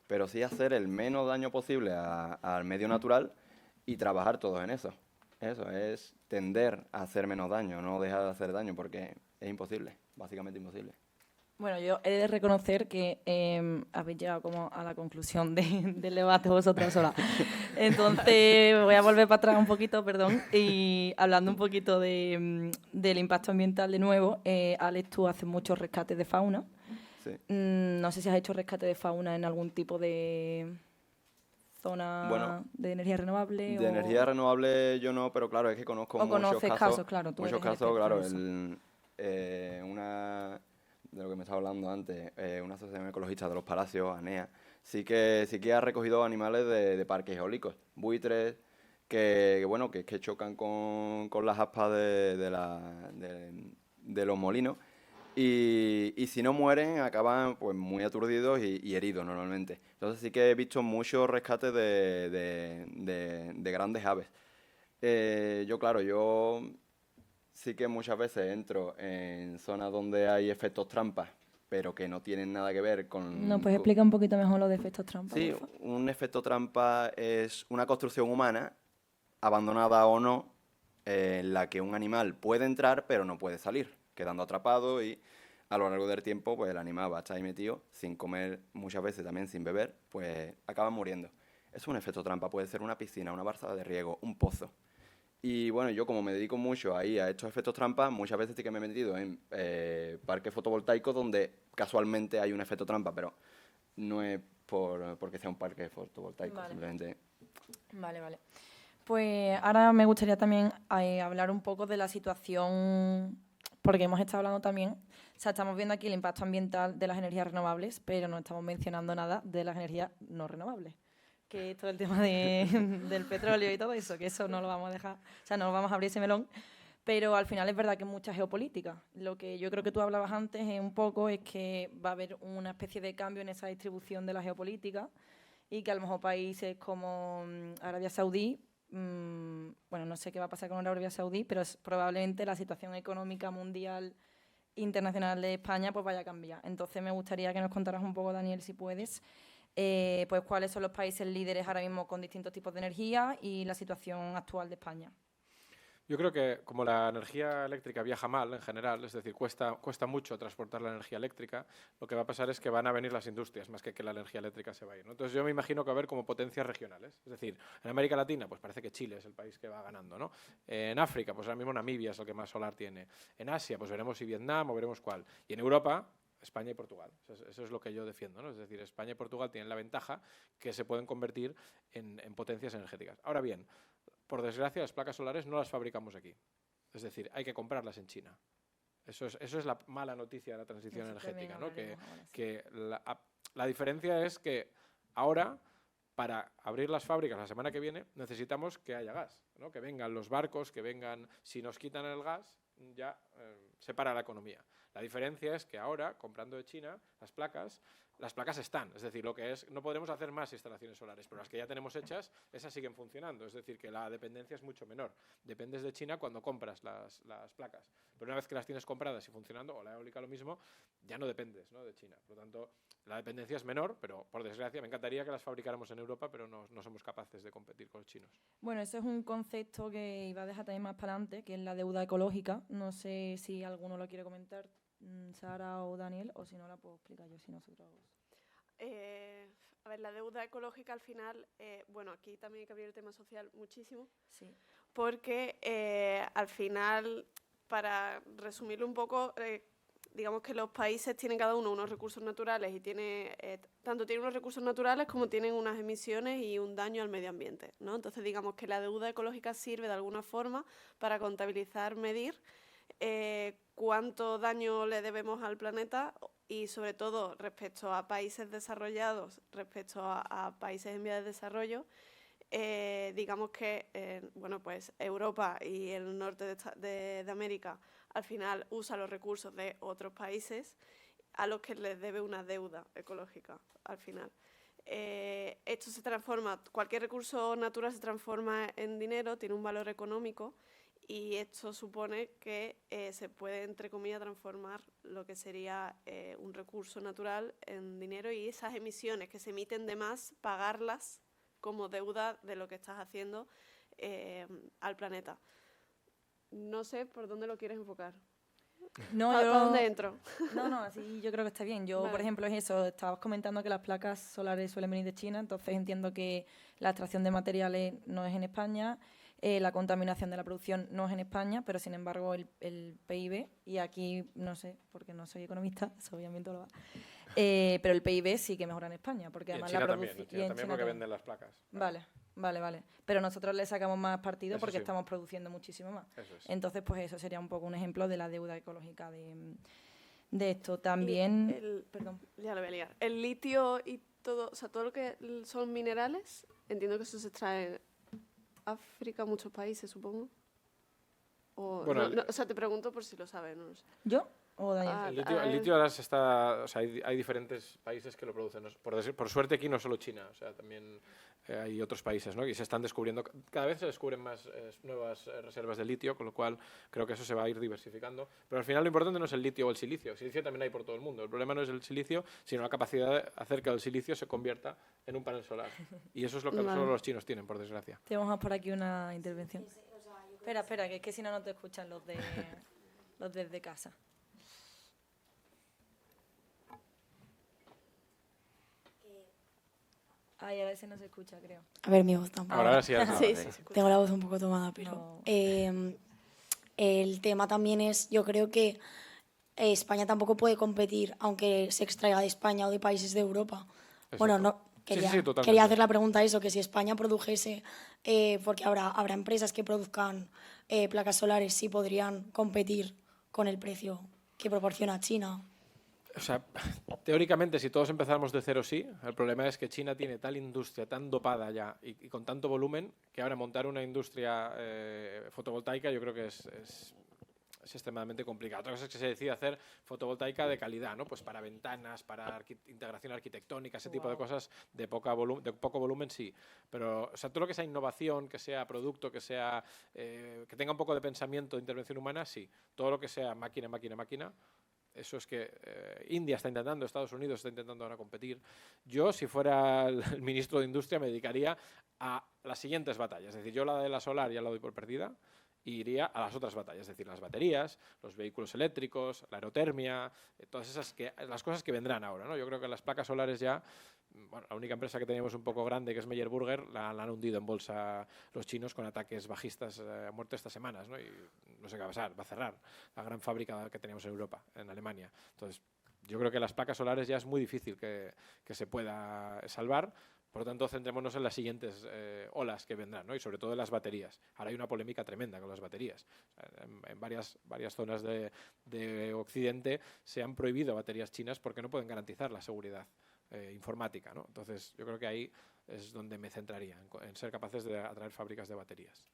pero sí hacer el menos daño posible al medio natural y trabajar todos en eso. Eso es tender a hacer menos daño, no dejar de hacer daño, porque es imposible, básicamente imposible. Bueno, yo he de reconocer que habéis llegado como a la conclusión del debate vosotras solas. Entonces voy a volver para atrás un poquito, perdón, y hablando un poquito del impacto ambiental de nuevo. Alex, tú haces muchos rescates de fauna. Sí. No sé si has hecho rescate de fauna en algún tipo de zona de energía renovable. De energía renovable yo no, pero claro, es que conozco muchos casos. Claro, tú muchos eres casos, claro. De lo que me estaba hablando antes, una asociación ecologista de los Palacios, ANEA, sí que ha recogido animales de parques eólicos, buitres, que chocan con las aspas de los molinos, y si no mueren acaban pues muy aturdidos y heridos normalmente. Entonces sí que he visto muchos rescates de grandes aves. Yo sí que muchas veces entro en zonas donde hay efectos trampas, pero que no tienen nada que ver con... ¿Nos puedes explicar un poquito mejor lo de efectos trampa? Sí, un efecto trampa es una construcción humana, abandonada o no, en la que un animal puede entrar pero no puede salir, quedando atrapado, y a lo largo del tiempo pues el animal va a estar ahí metido, sin comer, muchas veces también sin beber, pues acaba muriendo. es un efecto trampa, puede ser una piscina, una balsa de riego, un pozo. Y bueno, yo como me dedico mucho ahí a estos efectos trampa, muchas veces sí que me he metido en parques fotovoltaicos donde casualmente hay un efecto trampa, pero no es porque sea un parque fotovoltaico, Vale. simplemente... Vale, vale. Pues ahora me gustaría también hablar un poco de la situación, porque hemos estado hablando también, o sea, estamos viendo aquí el impacto ambiental de las energías renovables, pero no estamos mencionando nada de las energías no renovables, que es todo el tema del petróleo y todo eso, que eso no lo vamos a dejar, o sea, no vamos a abrir ese melón, pero al final es verdad que es mucha geopolítica. Lo que yo creo que tú hablabas antes un poco es que va a haber una especie de cambio en esa distribución de la geopolítica y que a lo mejor países como Arabia Saudí, bueno, no sé qué va a pasar con Arabia Saudí, pero probablemente la situación económica mundial internacional de España pues vaya a cambiar. Entonces me gustaría que nos contaras un poco, Daniel, si puedes, pues cuáles son los países líderes ahora mismo con distintos tipos de energía y la situación actual de España. Yo creo que como la energía eléctrica viaja mal en general, es decir, cuesta mucho transportar la energía eléctrica, lo que va a pasar es que van a venir las industrias más que la energía eléctrica se va a ir, ¿no? Entonces yo me imagino que va a haber como potencias regionales. Es decir, en América Latina pues parece que Chile es el país que va ganando, ¿no? En África pues ahora mismo Namibia es el que más solar tiene. En Asia pues veremos si Vietnam o veremos cuál. Y en Europa España y Portugal. Eso es lo que yo defiendo, ¿no? Es decir, España y Portugal tienen la ventaja que se pueden convertir en potencias energéticas. Ahora bien, por desgracia, las placas solares no las fabricamos aquí. Es decir, hay que comprarlas en China. Eso es la mala noticia de la transición energética, ¿no? Que la diferencia es que ahora, para abrir las fábricas la semana que viene, necesitamos que haya gas, ¿no? Que vengan los barcos, que vengan... Si nos quitan el gas, ya se para la economía. La diferencia es que ahora, comprando de China, las placas están, es decir, no podremos hacer más instalaciones solares, pero las que ya tenemos hechas, esas siguen funcionando, es decir, que la dependencia es mucho menor. Dependes de China cuando compras las placas, pero una vez que las tienes compradas y funcionando, o la eólica lo mismo, ya no dependes, ¿no?, de China. Por lo tanto, la dependencia es menor, pero por desgracia me encantaría que las fabricáramos en Europa, pero no somos capaces de competir con los chinos. Bueno, ese es un concepto que iba a dejar también más para adelante, que es la deuda ecológica. No sé si alguno lo quiere comentar, Sara o Daniel, o si no la puedo explicar yo, si nosotros... A ver, la deuda ecológica al final, bueno, aquí también hay que abrir el tema social muchísimo, Sí. porque al final, para resumirlo un poco, digamos que los países tienen cada uno unos recursos naturales y tanto tienen unos recursos naturales como tienen unas emisiones y un daño al medio ambiente, ¿no? Entonces, digamos que la deuda ecológica sirve de alguna forma para contabilizar, medir cuánto daño le debemos al planeta y sobre todo respecto a países desarrollados, respecto a países en vías de desarrollo, digamos que bueno, pues Europa y el norte de América al final usa los recursos de otros países a los que les debe una deuda ecológica al final. Esto se transforma, cualquier recurso natural se transforma en dinero, tiene un valor económico. Y esto supone que se puede, entre comillas, transformar lo que sería un recurso natural en dinero y esas emisiones que se emiten de más, pagarlas como deuda de lo que estás haciendo al planeta. No sé por dónde lo quieres enfocar. No, ¿Para dónde entro? No, así yo creo que está bien. Yo, Vale. por ejemplo, es eso. Estabas comentando que las placas solares suelen venir de China, entonces entiendo que la extracción de materiales no es en España, la contaminación de la producción no es en España, pero sin embargo el PIB, y aquí no sé, porque no soy economista, eso obviamente lo va, pero el PIB sí que mejora en España, porque Y en además China la también, producción... en China también porque venden las placas. Vale. Pero nosotros le sacamos más partido Eso porque sí. estamos produciendo muchísimo más. Eso es. Entonces, pues eso sería un poco un ejemplo de la deuda ecológica de esto. También... Perdón. Ya lo voy a liar. El litio y todo, o sea, todo lo que son minerales, entiendo que eso se extrae en África, muchos países, supongo. O, Bueno, o sea, te pregunto por si lo sabes, no lo sé. ¿Yo o Daniel? El litio ahora se está... O sea, hay diferentes países que lo producen. Por suerte aquí no solo China, o sea, también hay otros países, ¿no? Y se están descubriendo... Cada vez se descubren más nuevas reservas de litio, con lo cual creo que eso se va a ir diversificando. Pero al final lo importante no es el litio o el silicio. El silicio también hay por todo el mundo. El problema no es el silicio, sino la capacidad de hacer que el silicio se convierta en un panel solar. Y eso es lo que Vale. solo los chinos tienen, por desgracia. Tenemos por aquí una intervención. Espera, que es que si no, no te escuchan los desde casa. Ay, a veces no se escucha, creo. A ver, mi voz tampoco. Ahora sí. Sí, sí, sí. Tengo la voz un poco tomada, pero... No. El tema también es, yo creo que España tampoco puede competir, aunque se extraiga de España o de países de Europa. Bueno, Exacto. no, quería, Sí, totalmente. quería hacer la pregunta eso, que si España produjese, porque habrá empresas que produzcan placas solares, sí podrían competir con el precio que proporciona China. O sea, teóricamente, si todos empezáramos de cero, sí. El problema es que China tiene tal industria tan dopada ya y con tanto volumen que ahora montar una industria fotovoltaica yo creo que es extremadamente complicado. Otra cosa es que se decide hacer fotovoltaica de calidad, ¿no? Pues para ventanas, para integración arquitectónica, ese tipo de cosas de poco volumen, sí. Pero, o sea, todo lo que sea innovación, que sea producto, que sea que tenga un poco de pensamiento de intervención humana, sí. Todo lo que sea máquina, eso es que India está intentando, Estados Unidos está intentando ahora competir. Yo, si fuera el ministro de Industria, me dedicaría a las siguientes batallas. Es decir, yo la de la solar ya la doy por perdida y iría a las otras batallas, es decir, las baterías, los vehículos eléctricos, la aerotermia, todas esas las cosas que vendrán ahora, ¿no? Yo creo que las placas solares ya, bueno, la única empresa que teníamos un poco grande, que es Meyer Burger, la han hundido en bolsa los chinos con ataques bajistas a muerte estas semanas, ¿no? Y no sé qué va a pasar, va a cerrar la gran fábrica que teníamos en Europa, en Alemania. Entonces, yo creo que las placas solares ya es muy difícil que se pueda salvar. Por lo tanto, centrémonos en las siguientes olas que vendrán, ¿no? Y sobre todo en las baterías. Ahora hay una polémica tremenda con las baterías. En varias zonas de Occidente se han prohibido baterías chinas porque no pueden garantizar la seguridad informática, ¿no? Entonces, yo creo que ahí es donde me centraría, en ser capaces de atraer fábricas de baterías.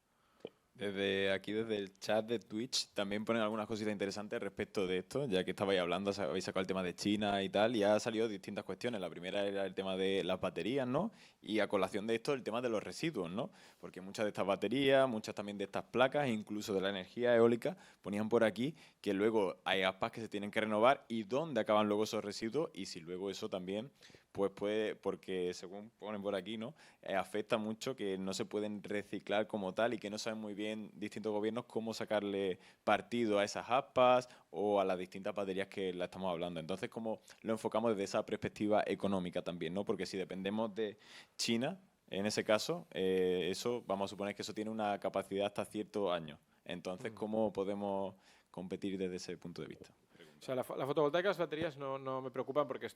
Desde el chat de Twitch, también ponen algunas cositas interesantes respecto de esto, ya que estabais hablando, habéis sacado el tema de China y tal, y ha salido distintas cuestiones. La primera era el tema de las baterías, ¿no? Y a colación de esto, el tema de los residuos, ¿no? Porque muchas de estas baterías, muchas también de estas placas, incluso de la energía eólica, ponían por aquí que luego hay aspas que se tienen que renovar y dónde acaban luego esos residuos y si luego eso también pues puede, porque según ponen por aquí, ¿no? Afecta mucho que no se pueden reciclar como tal y que no saben muy bien distintos gobiernos cómo sacarle partido a esas aspas o a las distintas baterías que la estamos hablando. Entonces, ¿cómo lo enfocamos desde esa perspectiva económica también, ¿no? Porque si dependemos de China, en ese caso, eso, vamos a suponer que eso tiene una capacidad hasta cierto año. Entonces, ¿cómo podemos competir desde ese punto de vista? O sea, la fotovoltaica y las baterías no me preocupan porque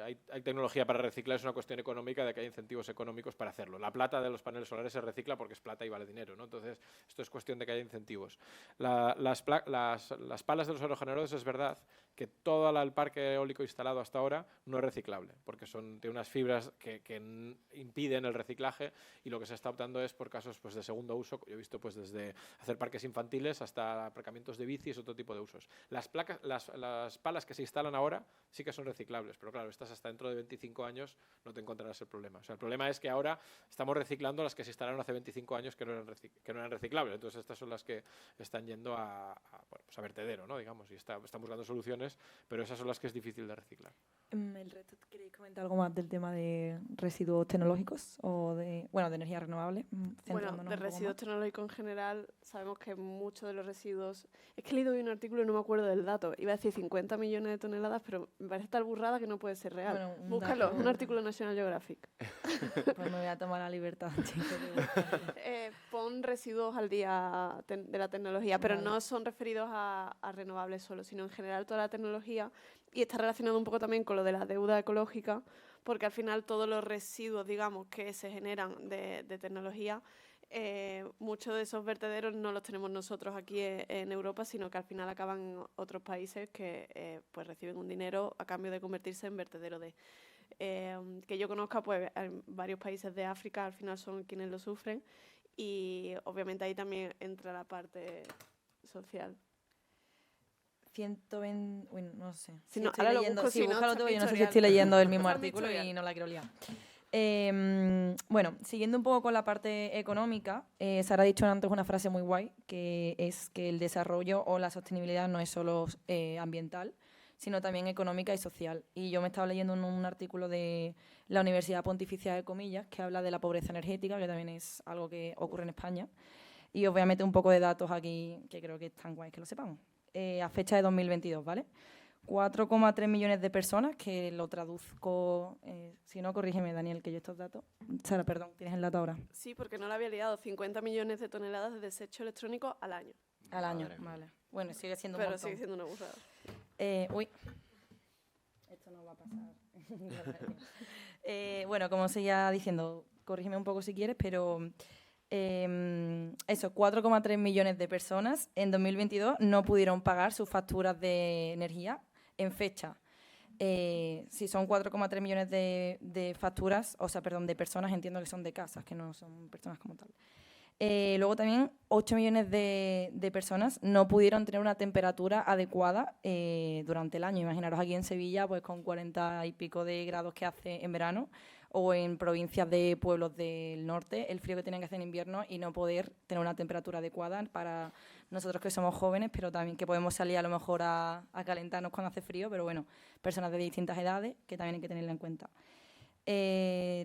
hay tecnología para reciclar, es una cuestión económica de que hay incentivos económicos para hacerlo. La plata de los paneles solares se recicla porque es plata y vale dinero, ¿no? Entonces, esto es cuestión de que haya incentivos. Las palas de los aerogeneradores es verdad que todo el parque eólico instalado hasta ahora no es reciclable, porque tiene unas fibras que impiden el reciclaje y lo que se está optando es por casos pues, de segundo uso. Yo he visto pues, desde hacer parques infantiles hasta aparcamientos de bicis, otro tipo de usos. Las palas que se instalan ahora sí que son reciclables, pero claro, estas hasta dentro de 25 años no te encontrarás el problema. O sea, el problema es que ahora estamos reciclando las que se instalaron hace 25 años que no eran reciclables. Entonces, estas son las que están yendo a vertedero, ¿no? Digamos, y están buscando soluciones, pero esas son las que es difícil de reciclar. El resto, ¿queréis comentar algo más del tema de residuos tecnológicos o de energía renovable? Bueno, de residuos tecnológicos en general, sabemos que muchos de los residuos... Es que he leído hoy un artículo y no me acuerdo del dato. Iba a decir 50 millones de toneladas, pero me parece tal burrada que no puede ser real. Bueno, Búscalo, un artículo de National Geographic. Pues me voy a tomar la libertad, chicos. Pon residuos al día de la tecnología, pero Vale. no son referidos a renovables solo, sino en general toda la tecnología, y está relacionado un poco también con lo de la deuda ecológica, porque al final todos los residuos, digamos, que se generan de tecnología, muchos de esos vertederos no los tenemos nosotros aquí en Europa, sino que al final acaban en otros países que pues reciben un dinero a cambio de convertirse en vertedero de... que yo conozca, pues en varios países de África al final son quienes lo sufren y obviamente ahí también entra la parte social. 120, bueno, no sé. Si no, estoy ahora lo leyendo, busco, sí, si no, búscalo está tú, mi yo no sé si historial. estoy leyendo el mismo Está mi artículo y historial. no la quiero liar. Bueno, siguiendo un poco con la parte económica, Sara ha dicho antes una frase muy guay, que es que el desarrollo o la sostenibilidad no es solo ambiental, sino también económica y social. Y yo me estaba leyendo un artículo de la Universidad Pontificia de Comillas que habla de la pobreza energética, que también es algo que ocurre en España. Y os voy a meter un poco de datos aquí que creo que están guays que lo sepamos. A fecha de 2022, ¿vale? 4,3 millones de personas, que lo traduzco, si no, corrígeme, Daniel, que yo estos datos... Sara, perdón, tienes el dato ahora. Sí, porque no lo había liado. 50 millones de toneladas de desecho electrónico al año. Al año, Madre mía. vale. Bueno, sigue siendo un Pero montón. sigue siendo una burrada. Uy. Esto no va a pasar. Bueno, como seguía diciendo, corrígeme un poco si quieres, pero eso, 4,3 millones de personas en 2022 no pudieron pagar sus facturas de energía en fecha. Si son 4,3 millones de facturas, o sea, perdón, de personas, entiendo que son de casas, que no son personas como tal. Luego también 8 millones de personas no pudieron tener una temperatura adecuada durante el año. Imaginaros aquí en Sevilla, pues con 40 y pico de grados que hace en verano, o en provincias de pueblos del norte, el frío que tienen que hacer en invierno y no poder tener una temperatura adecuada para nosotros que somos jóvenes, pero también que podemos salir a lo mejor a calentarnos cuando hace frío, pero bueno, personas de distintas edades que también hay que tenerla en cuenta.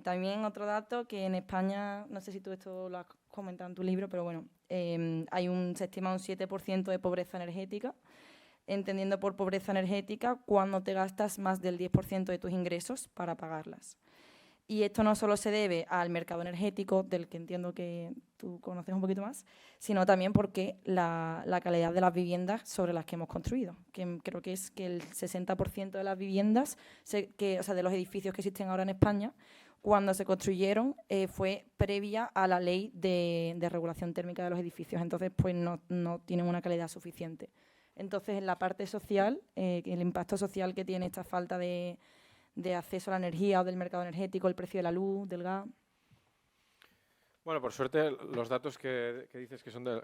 También otro dato, que en España, no sé si tú esto lo has comentado en tu libro, pero bueno, se estima un 7% de pobreza energética, entendiendo por pobreza energética cuando te gastas más del 10% de tus ingresos para pagarlas. Y esto no solo se debe al mercado energético, del que entiendo que tú conoces un poquito más, sino también porque la calidad de las viviendas sobre las que hemos construido. Que creo que es que el 60% de las viviendas, o sea, de los edificios que existen ahora en España, cuando se construyeron fue previa a la ley de regulación térmica de los edificios. Entonces, pues no tienen una calidad suficiente. Entonces, en la parte social, el impacto social que tiene esta falta de acceso a la energía o del mercado energético, el precio de la luz, del gas. Bueno, por suerte, los datos que dices que son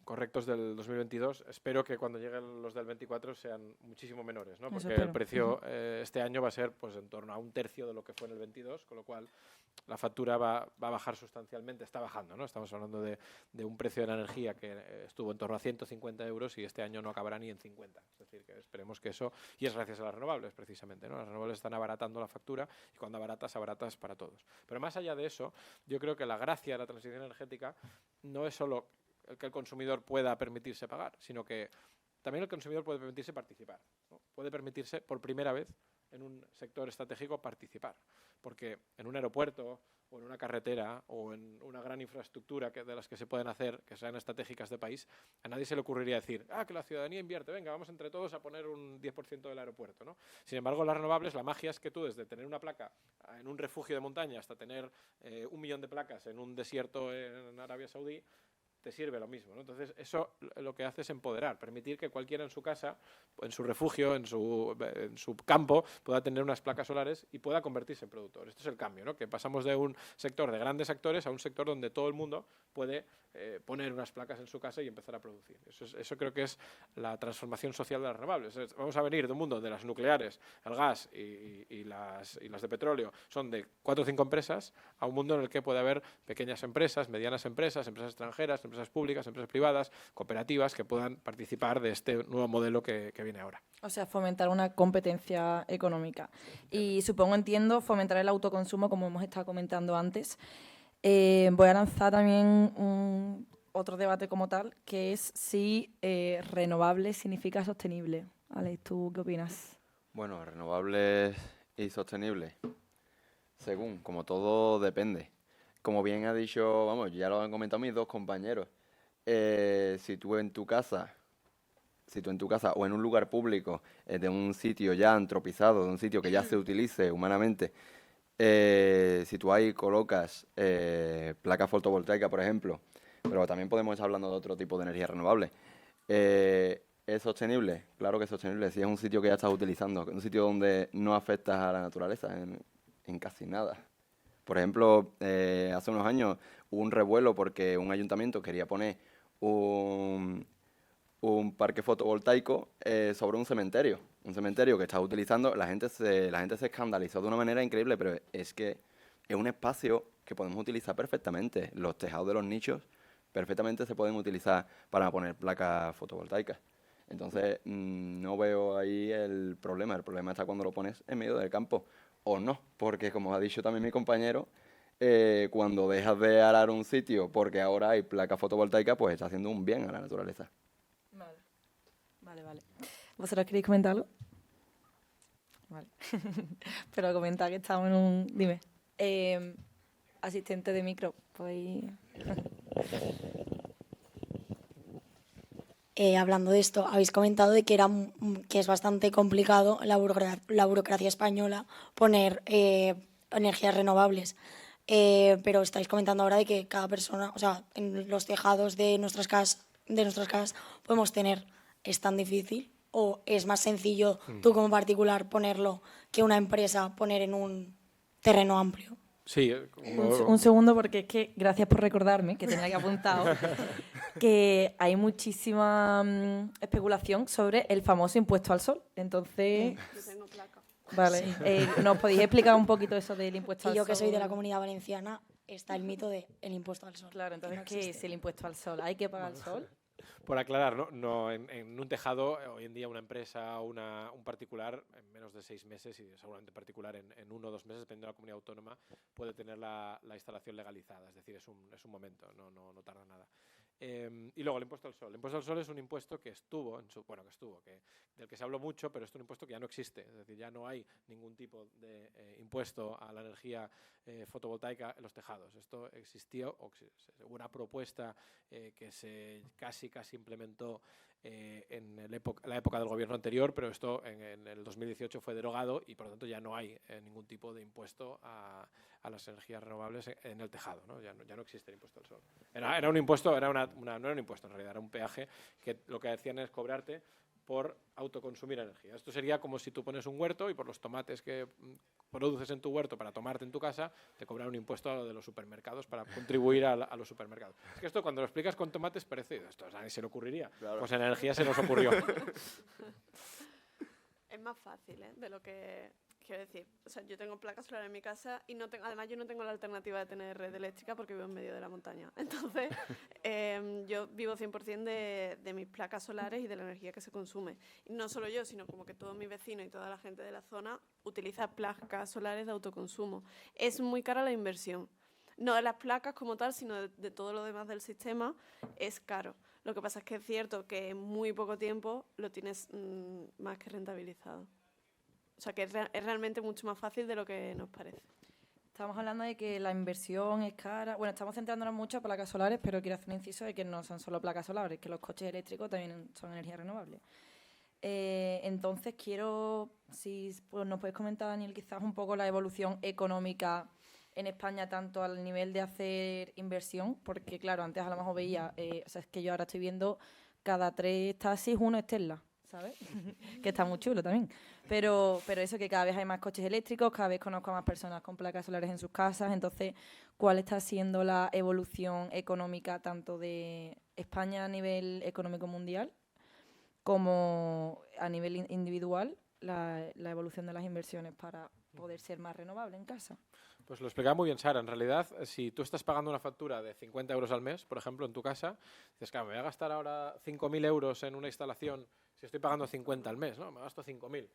correctos del 2022, espero que cuando lleguen los del 24 sean muchísimo menores, ¿no? Porque el precio este año va a ser pues en torno a un tercio de lo que fue en el 22, con lo cual la factura va a bajar sustancialmente, está bajando, ¿no? Estamos hablando de un precio de la energía que estuvo en torno a 150 euros y este año no acabará ni en 50. Es decir, que esperemos que eso, y es gracias a las renovables precisamente, ¿no? Las renovables están abaratando la factura y cuando abaratas para todos. Pero más allá de eso, yo creo que la gracia de la transición energética no es solo el que el consumidor pueda permitirse pagar, sino que también el consumidor puede permitirse participar, ¿no? Puede permitirse por primera vez en un sector estratégico participar, porque en un aeropuerto o en una carretera o en una gran infraestructura de las que se pueden hacer, que sean estratégicas de país, a nadie se le ocurriría decir, que la ciudadanía invierte, venga, vamos entre todos a poner un 10% del aeropuerto, ¿no? Sin embargo, las renovables, la magia es que tú, desde tener una placa en un refugio de montaña hasta tener 1 millón de placas en un desierto en Arabia Saudí, te sirve lo mismo, ¿no? Entonces, eso lo que hace es empoderar, permitir que cualquiera en su casa, en su refugio, en su campo, pueda tener unas placas solares y pueda convertirse en productor. Esto es el cambio, ¿no? Que pasamos de un sector de grandes actores a un sector donde todo el mundo puede poner unas placas en su casa y empezar a producir. Eso creo que es la transformación social de las renovables. Vamos a venir de un mundo de las nucleares, el gas y las de petróleo, son de 4 o 5 empresas, a un mundo en el que puede haber pequeñas empresas, medianas empresas extranjeras, empresas públicas, empresas privadas, cooperativas que puedan participar de este nuevo modelo que viene ahora. O sea, fomentar una competencia económica. Y entiendo, fomentar el autoconsumo, como hemos estado comentando antes. Voy a lanzar también otro debate como tal, que es si renovable significa sostenible. Alex, ¿tú qué opinas? Bueno, renovables y sostenibles, según, como todo depende. Como bien ha dicho, vamos, ya lo han comentado mis dos compañeros, si tú en tu casa o en un lugar público, de un sitio ya antropizado, de un sitio que ya se utilice humanamente, si tú ahí colocas placas fotovoltaicas, por ejemplo, pero también podemos estar hablando de otro tipo de energía renovable, ¿es sostenible? Claro que es sostenible, si es un sitio que ya estás utilizando, un sitio donde no afectas a la naturaleza en casi nada. Por ejemplo, hace unos años hubo un revuelo porque un ayuntamiento quería poner un parque fotovoltaico sobre un cementerio que estaba utilizando. La gente se escandalizó de una manera increíble, pero es que es un espacio que podemos utilizar perfectamente. Los tejados de los nichos perfectamente se pueden utilizar para poner placas fotovoltaicas. Entonces, no veo ahí el problema. El problema está cuando lo pones en medio del campo. O no, porque como ha dicho también mi compañero, cuando dejas de arar un sitio porque ahora hay placas fotovoltaicas, pues está haciendo un bien a la naturaleza. Vale. ¿Vosotros queréis comentar algo? Vale. Pero comenta que estamos en un... Dime. Asistente de micro, pues... Hablando de esto, habéis comentado de que, que es bastante complicado la burocracia española poner energías renovables. Pero estáis comentando ahora de que cada persona, o sea, en los tejados de nuestras casas podemos tener. ¿Es tan difícil o es más sencillo tú como particular ponerlo que una empresa poner en un terreno amplio? Sí, Un segundo, porque es que, gracias por recordarme, que tenía que apuntado, que hay muchísima especulación sobre el famoso impuesto al sol. Entonces, Yo tengo placa. vale, ¿nos podéis explicar un poquito eso del impuesto Y al yo sol? que soy de la Comunidad Valenciana, está el mito del impuesto al sol. Claro, entonces, no ¿qué es existe. el impuesto al sol? ¿Hay que pagar el sol? Por aclarar, no en un tejado, hoy en día una empresa o un particular, en menos de 6 meses, y seguramente particular en 1 o 2 meses, dependiendo de la comunidad autónoma, puede tener la instalación legalizada. Es decir, es un momento, no tarda nada. Y luego el impuesto al sol. El impuesto al sol es un impuesto que estuvo, del que se habló mucho, pero es un impuesto que ya no existe. Es decir, ya no hay ningún tipo de impuesto a la energía fotovoltaica en los tejados. Esto existió, hubo una propuesta que se casi implementó en la época del gobierno anterior, pero esto en el 2018 fue derogado y por lo tanto ya no hay ningún tipo de impuesto a las energías renovables en el tejado, ¿no? Ya no existe el impuesto al sol. Era un impuesto, no era un impuesto en realidad, era un peaje que lo que hacían es cobrarte por autoconsumir energía. Esto sería como si tú pones un huerto y por los tomates que produces en tu huerto para tomarte en tu casa, te cobran un impuesto a lo de los supermercados para contribuir a los supermercados. Es que esto cuando lo explicas con tomates parece, esto a nadie se le ocurriría. Claro. Pues en energía se nos ocurrió. Es más fácil, ¿eh? De lo que quiero decir. O sea, yo tengo placas solares en mi casa y además yo no tengo la alternativa de tener red eléctrica porque vivo en medio de la montaña. Entonces, yo vivo 100% de mis placas solares y de la energía que se consume. Y no solo yo, sino como que todos mis vecinos y toda la gente de la zona utiliza placas solares de autoconsumo. Es muy cara la inversión. No de las placas como tal, sino de todo lo demás del sistema, es caro. Lo que pasa es que es cierto que en muy poco tiempo lo tienes más que rentabilizado. O sea, que es realmente mucho más fácil de lo que nos parece. Estamos hablando de que la inversión es cara. Bueno, estamos centrándonos mucho en placas solares, pero quiero hacer un inciso de que no son solo placas solares, que los coches eléctricos también son energía renovable. Entonces, si pues, nos puedes comentar, Daniel, quizás un poco la evolución económica en España, tanto al nivel de hacer inversión, porque claro, antes a lo mejor veía, o sea, es que yo ahora estoy viendo cada 3 taxis, uno es Tesla, ¿sabes? Que está muy chulo también. Pero eso, que cada vez hay más coches eléctricos, cada vez conozco a más personas con placas solares en sus casas. Entonces, ¿cuál está siendo la evolución económica tanto de España a nivel económico mundial como a nivel individual, la evolución de las inversiones para poder ser más renovable en casa? Pues lo explicaba muy bien Sara. En realidad, si tú estás pagando una factura de 50 euros al mes, por ejemplo, en tu casa, dices, claro, me voy a gastar ahora 5.000 euros en una instalación si estoy pagando 50 al mes, ¿no? Me gasto 5.000.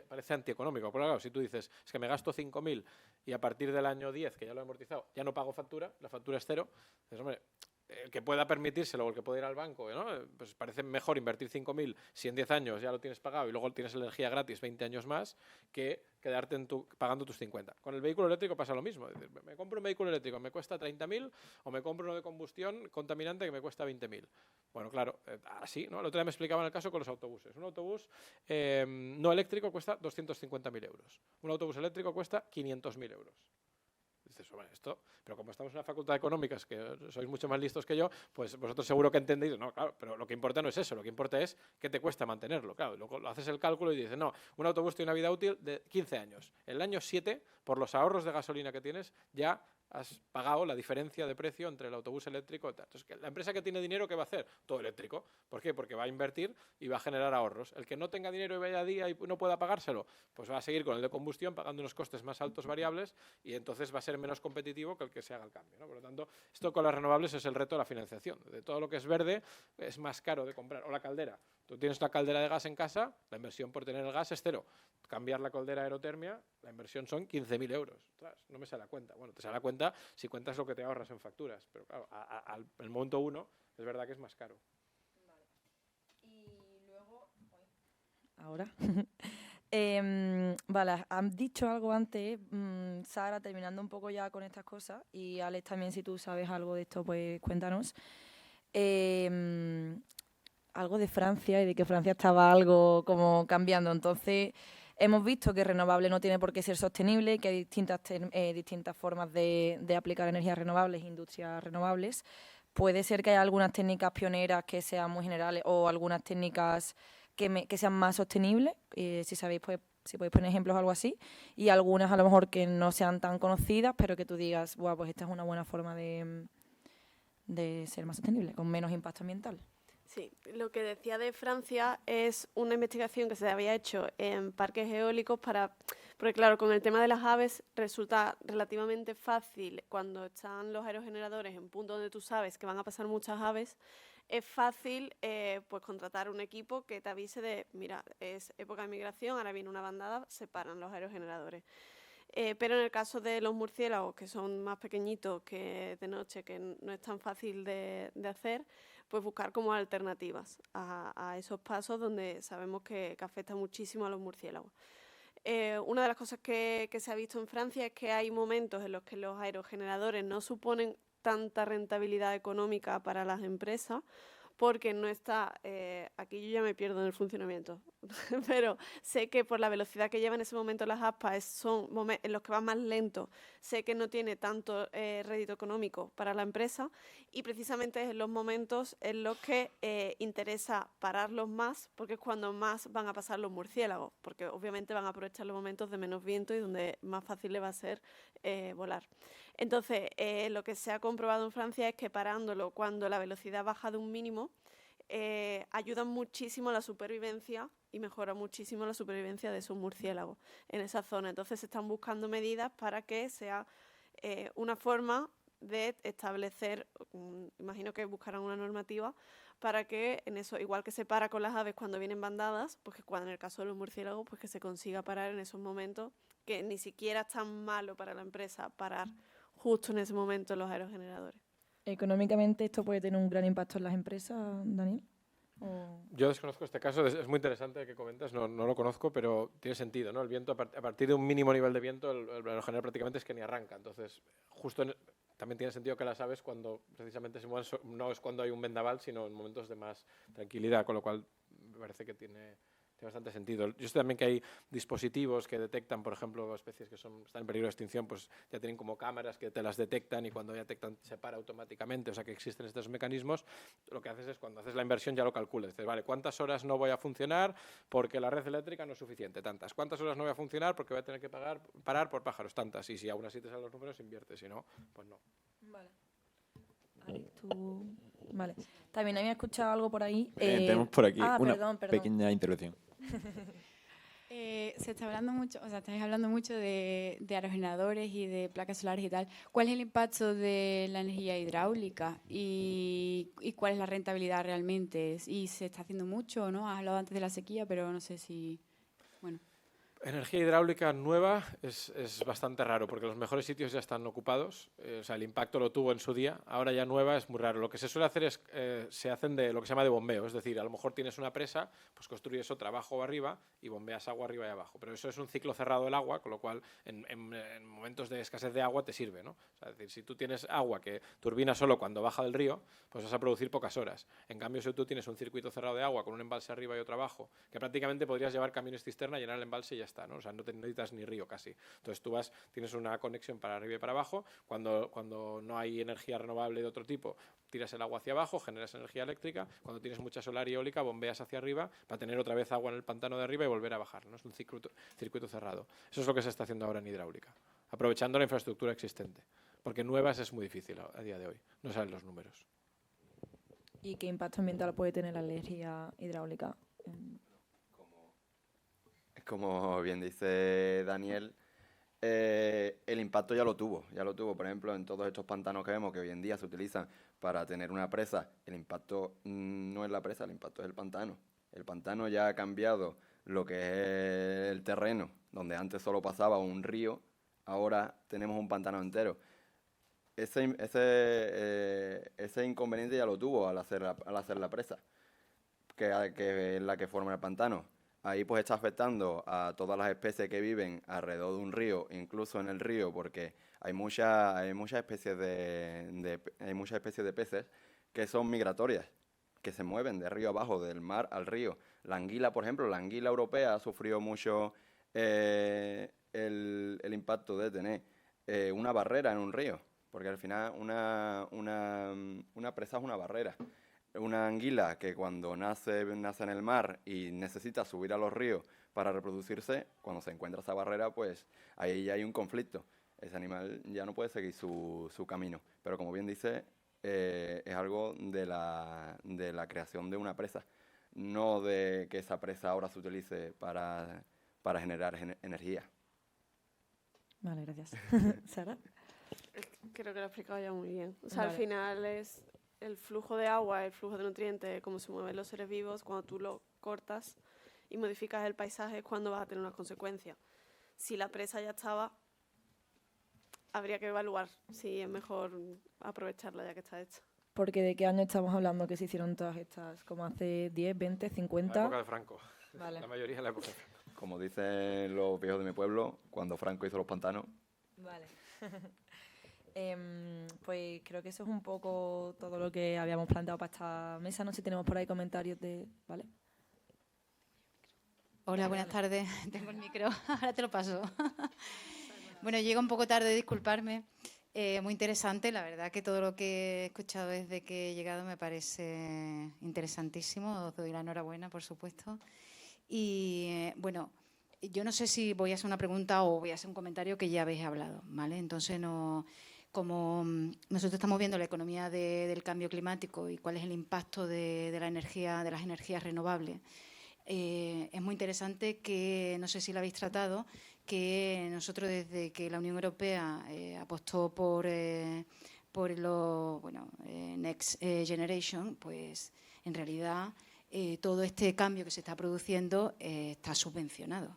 Parece antieconómico. Pero claro, si tú dices, es que me gasto 5.000 y a partir del año 10, que ya lo he amortizado, ya no pago factura, la factura es cero, dices, hombre, el que pueda permitírselo o el que pueda ir al banco, ¿no? Pues parece mejor invertir 5.000 si en 10 años ya lo tienes pagado y luego tienes energía gratis 20 años más que quedarte pagando tus 50. Con el vehículo eléctrico pasa lo mismo. Es decir, me compro un vehículo eléctrico, me cuesta 30.000 o me compro uno de combustión contaminante que me cuesta 20.000. Bueno, claro, así, ¿no? El otro día me explicaban el caso con los autobuses. Un autobús no eléctrico cuesta 250.000 euros. Un autobús eléctrico cuesta 500.000 euros. Dices, bueno, esto, pero como estamos en una facultad de económicas, que sois mucho más listos que yo, pues vosotros seguro que entendéis, no, claro, pero lo que importa no es eso, lo que importa es qué te cuesta mantenerlo, claro, luego lo haces el cálculo y dices, no, un autobús tiene una vida útil de 15 años, en el año 7, por los ahorros de gasolina que tienes, ya has pagado la diferencia de precio entre el autobús eléctrico y tal. Entonces, la empresa que tiene dinero, ¿qué va a hacer? Todo eléctrico. ¿Por qué? Porque va a invertir y va a generar ahorros. El que no tenga dinero y vaya a día y no pueda pagárselo, pues va a seguir con el de combustión pagando unos costes más altos variables y entonces va a ser menos competitivo que el que se haga el cambio, ¿no? Por lo tanto, esto con las renovables es el reto de la financiación. De todo lo que es verde es más caro de comprar. O la caldera. Tú tienes una caldera de gas en casa, la inversión por tener el gas es cero. Cambiar la caldera a aerotermia, la inversión son 15.000 euros. Ostras, no me sale la cuenta. Bueno, te sale la cuenta si cuentas lo que te ahorras en facturas. Pero claro, al momento 1 es verdad que es más caro. Vale. Y luego... Ahora... Vale, han dicho algo antes, Sara, terminando un poco ya con estas cosas, y Alex también, si tú sabes algo de esto, pues cuéntanos. Algo de Francia y de que Francia estaba algo como cambiando. Entonces, hemos visto que renovable no tiene por qué ser sostenible, que hay distintas formas de aplicar energías renovables, industrias renovables. Puede ser que haya algunas técnicas pioneras que sean muy generales o algunas técnicas que sean más sostenibles, si sabéis, pues si podéis poner ejemplos o algo así, y algunas a lo mejor que no sean tan conocidas, pero que tú digas, "Buah, pues esta es una buena forma de ser más sostenible, con menos impacto ambiental". Sí, lo que decía de Francia es una investigación que se había hecho en parques eólicos porque claro, con el tema de las aves resulta relativamente fácil cuando están los aerogeneradores en punto donde tú sabes que van a pasar muchas aves, es fácil pues contratar un equipo que te avise de, mira, es época de migración, ahora viene una bandada, se paran los aerogeneradores. Pero en el caso de los murciélagos, que son más pequeñitos que de noche, que no es tan fácil de hacer, pues buscar como alternativas a esos pasos donde sabemos que afecta muchísimo a los murciélagos. Una de las cosas que se ha visto en Francia es que hay momentos en los que los aerogeneradores no suponen tanta rentabilidad económica para las empresas, porque no está, aquí yo ya me pierdo en el funcionamiento, pero sé que por la velocidad que lleva en ese momento las aspas son en los que van más lentos, sé que no tiene tanto rédito económico para la empresa y precisamente es en los momentos en los que interesa pararlos más, porque es cuando más van a pasar los murciélagos, porque obviamente van a aprovechar los momentos de menos viento y donde más fácil le va a ser volar. Entonces, lo que se ha comprobado en Francia es que parándolo cuando la velocidad baja de un mínimo, ayudan muchísimo a la supervivencia y mejora muchísimo la supervivencia de esos murciélagos en esa zona. Entonces, se están buscando medidas para que sea una forma de establecer, imagino que buscarán una normativa para que en eso, igual que se para con las aves cuando vienen bandadas, pues que cuando en el caso de los murciélagos, pues que se consiga parar en esos momentos, que ni siquiera es tan malo para la empresa parar justo en ese momento los aerogeneradores. ¿Económicamente esto puede tener un gran impacto en las empresas, Daniel? Yo desconozco este caso, es muy interesante que comentas, no lo conozco, pero tiene sentido, ¿no? El viento, a partir de un mínimo nivel de viento, el aerogenerador prácticamente es que ni arranca. Entonces, justo también tiene sentido que las aves cuando precisamente se mueven, no es cuando hay un vendaval, sino en momentos de más tranquilidad, con lo cual me parece que tiene bastante sentido. Yo sé también que hay dispositivos que detectan, por ejemplo, especies que están en peligro de extinción, pues ya tienen como cámaras que te las detectan y cuando ya detectan se para automáticamente, o sea que existen estos mecanismos. Lo que haces es cuando haces la inversión ya lo calculas, dices, vale, ¿cuántas horas no voy a funcionar porque la red eléctrica no es suficiente? Tantas. ¿Cuántas horas no voy a funcionar porque voy a tener que parar por pájaros? Tantas. Y si aún así te salen los números, inviertes, si no, pues no. Vale. Alex, tú... Vale. También había escuchado algo por ahí. Tenemos por aquí una perdón. pequeña interrupción. Se está hablando mucho, o sea, estáis hablando mucho de aerogeneradores y de placas solares y tal. ¿Cuál es el impacto de la energía hidráulica y cuál es la rentabilidad realmente? ¿Y se está haciendo mucho o no? Has hablado antes de la sequía, pero no sé si... Bueno. Energía hidráulica nueva es bastante raro porque los mejores sitios ya están ocupados, o sea, el impacto lo tuvo en su día, ahora ya nueva es muy raro. Lo que se suele hacer es, se hacen de lo que se llama de bombeo, es decir, a lo mejor tienes una presa, pues construyes otra abajo o arriba y bombeas agua arriba y abajo, pero eso es un ciclo cerrado del agua, con lo cual en momentos de escasez de agua te sirve, ¿no? O sea, es decir, si tú tienes agua que turbina solo cuando baja del río, pues vas a producir pocas horas. En cambio, si tú tienes un circuito cerrado de agua con un embalse arriba y otro abajo, que prácticamente podrías llevar camiones cisterna, llenar el embalse y ya está, ¿no? O sea, no te necesitas ni río casi. Entonces tú tienes una conexión para arriba y para abajo. Cuando no hay energía renovable de otro tipo, tiras el agua hacia abajo, generas energía eléctrica. Cuando tienes mucha solar y eólica, bombeas hacia arriba para tener otra vez agua en el pantano de arriba y volver a bajar, ¿no? Es un circuito cerrado. Eso es lo que se está haciendo ahora en hidráulica, aprovechando la infraestructura existente. Porque nuevas es muy difícil a día de hoy. No salen los números. ¿Y qué impacto ambiental puede tener la energía hidráulica? Como bien dice Daniel, el impacto ya lo tuvo. Por ejemplo, en todos estos pantanos que vemos que hoy en día se utilizan para tener una presa, el impacto no es la presa, el impacto es el pantano. El pantano ya ha cambiado lo que es el terreno, donde antes solo pasaba un río, ahora tenemos un pantano entero. Ese inconveniente ya lo tuvo al hacer la presa, que es la que forma el pantano. ahí pues está afectando a todas las especies que viven alrededor de un río, incluso en el río, porque hay muchas especies hay muchas especies de peces que son migratorias, que se mueven de río abajo, del mar al río. La anguila, por ejemplo, la anguila europea ha sufrido mucho el impacto de tener una barrera en un río, porque al final una presa es una barrera. Una anguila que cuando nace en el mar y necesita subir a los ríos para reproducirse, cuando se encuentra esa barrera, pues ahí ya hay un conflicto. Ese animal ya no puede seguir su camino. Pero como bien dice, es algo de la creación de una presa, no de que esa presa ahora se utilice para generar energía. Vale, gracias. Sara. Creo que lo he explicado ya muy bien. O sea, Vale. al final es el flujo de agua, el flujo de nutrientes, cómo se mueven los seres vivos. Cuando tú lo cortas y modificas el paisaje es cuando vas a tener unas consecuencias. Si la presa ya estaba, habría que evaluar si es mejor aprovecharla ya que está hecha. Porque ¿de qué año estamos hablando que se hicieron todas estas? ¿Como hace 10, 20, La 50? época de Franco. Vale. La mayoría de la época de Franco. Como dicen los viejos de mi pueblo, cuando Franco hizo los pantanos. Vale. Pues creo que eso es un poco todo lo que habíamos planteado para esta mesa. No sé si tenemos por ahí comentarios de... ¿Vale? Hola, buenas tardes. Tengo el micro, ahora te lo paso. Bueno, llego un poco tarde, disculparme. Muy interesante, la verdad que todo lo que he escuchado desde que he llegado me parece interesantísimo. Os doy la enhorabuena, por supuesto. Y bueno, yo no sé si voy a hacer una pregunta o voy a hacer un comentario que ya habéis hablado, ¿vale? Entonces, como nosotros estamos viendo la economía del cambio climático y cuál es el impacto de la energía, de las energías renovables, es muy interesante que, no sé si lo habéis tratado, que nosotros desde que la Unión Europea apostó por Next Generation, pues en realidad todo este cambio que se está produciendo está subvencionado.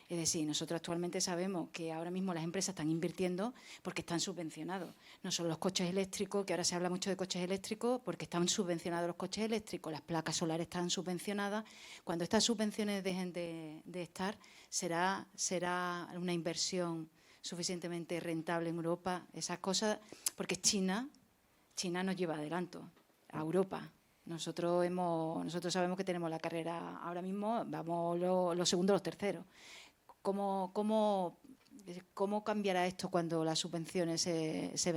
Es decir, nosotros actualmente sabemos que ahora mismo las empresas están invirtiendo porque están subvencionados. No solo los coches eléctricos, que ahora se habla mucho de coches eléctricos, porque están subvencionados los coches eléctricos, las placas solares están subvencionadas. Cuando estas subvenciones dejen de estar, será una inversión suficientemente rentable en Europa. Esas cosas, porque China nos lleva adelanto a Europa. Nosotros sabemos que tenemos la carrera ahora mismo, vamos los segundos, los terceros. ¿Cómo cambiará esto cuando las subvenciones se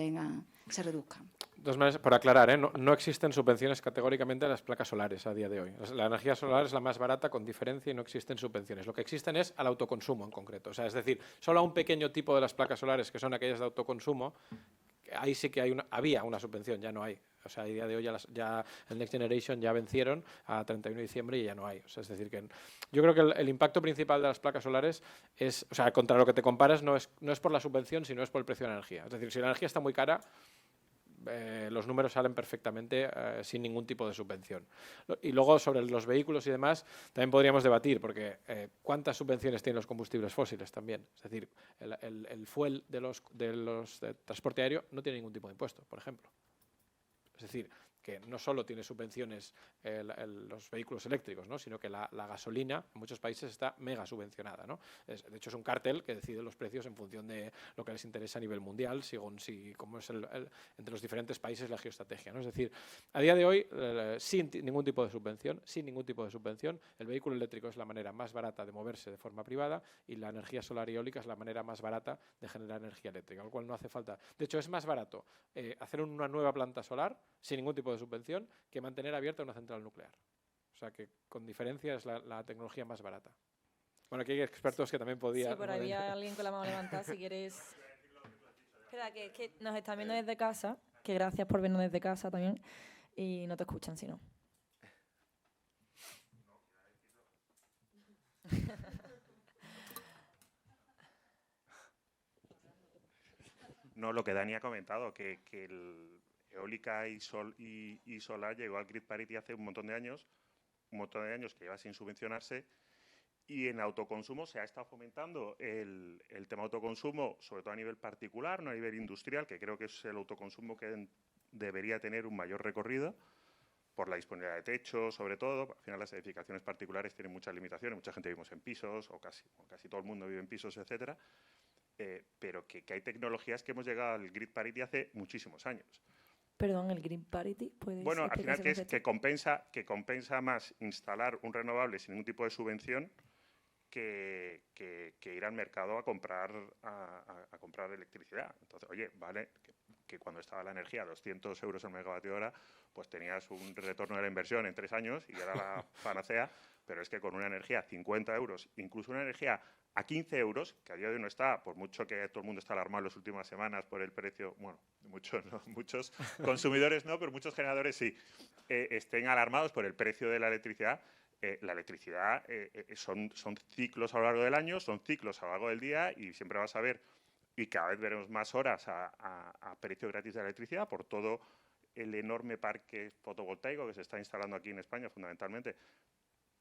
reduzcan? De todas maneras, por aclarar, no existen subvenciones categóricamente a las placas solares a día de hoy. La energía solar es la más barata con diferencia y no existen subvenciones. Lo que existen es al autoconsumo en concreto. O sea, es decir, solo a un pequeño tipo de las placas solares, que son aquellas de autoconsumo, ahí sí que había una subvención, ya no hay. O sea, a día de hoy ya el Next Generation ya vencieron a 31 de diciembre y ya no hay. O sea, es decir, que yo creo que el impacto principal de las placas solares es, o sea, contra lo que te comparas no es por la subvención, sino es por el precio de la energía. Es decir, si la energía está muy cara, los números salen perfectamente sin ningún tipo de subvención. Y luego, sobre los vehículos y demás, también podríamos debatir, porque ¿cuántas subvenciones tienen los combustibles fósiles también? Es decir, el fuel de transporte aéreo no tiene ningún tipo de impuesto, por ejemplo. Es decir, que no solo tiene subvenciones los vehículos eléctricos, ¿no? Sino que la gasolina en muchos países está mega subvencionada, ¿no? De hecho, es un cártel que decide los precios en función de lo que les interesa a nivel mundial, según cómo es entre los diferentes países la geoestrategia, ¿no? Es decir, a día de hoy, sin ningún tipo de subvención, el vehículo eléctrico es la manera más barata de moverse de forma privada y la energía solar y eólica es la manera más barata de generar energía eléctrica, lo cual no hace falta. De hecho, es más barato hacer una nueva planta solar sin ningún tipo de subvención que mantener abierta una central nuclear. O sea que con diferencia es la tecnología más barata. Bueno, aquí hay expertos que también podían... Sí, por ahí había alguien con la mano levantada, si quieres... Espera, que nos están viendo desde casa, que gracias por vernos desde casa también, y no te escuchan, si no. No, lo que Dani ha comentado, que eólica y solar llegó al grid parity hace un montón de años que lleva sin subvencionarse, y en autoconsumo se ha estado fomentando el tema autoconsumo, sobre todo a nivel particular, no a nivel industrial, que creo que es el autoconsumo que debería tener un mayor recorrido, por la disponibilidad de techo, sobre todo. Al final las edificaciones particulares tienen muchas limitaciones, mucha gente vivimos en pisos, o casi todo el mundo vive en pisos, etcétera. Pero que hay tecnologías que hemos llegado al grid parity hace muchísimos años. Perdón, el Green Parity, ¿puedes Bueno, al explicar final ese que compensa más instalar un renovable sin ningún tipo de subvención que ir al mercado a comprar electricidad. Entonces, oye, vale que cuando estaba la energía a 200 euros el megavatio hora, pues tenías un retorno de la inversión en 3 años y era la panacea, pero es que con una energía a 50 euros, incluso una energía a 15 euros, que a día de hoy no está, por mucho que todo el mundo está alarmado en las últimas semanas por el precio, bueno, muchos consumidores no, pero muchos generadores sí, estén alarmados por el precio de la electricidad. La electricidad son ciclos a lo largo del año, son ciclos a lo largo del día y siempre vas a ver, y cada vez veremos más horas a precio gratis de la electricidad por todo el enorme parque fotovoltaico que se está instalando aquí en España fundamentalmente,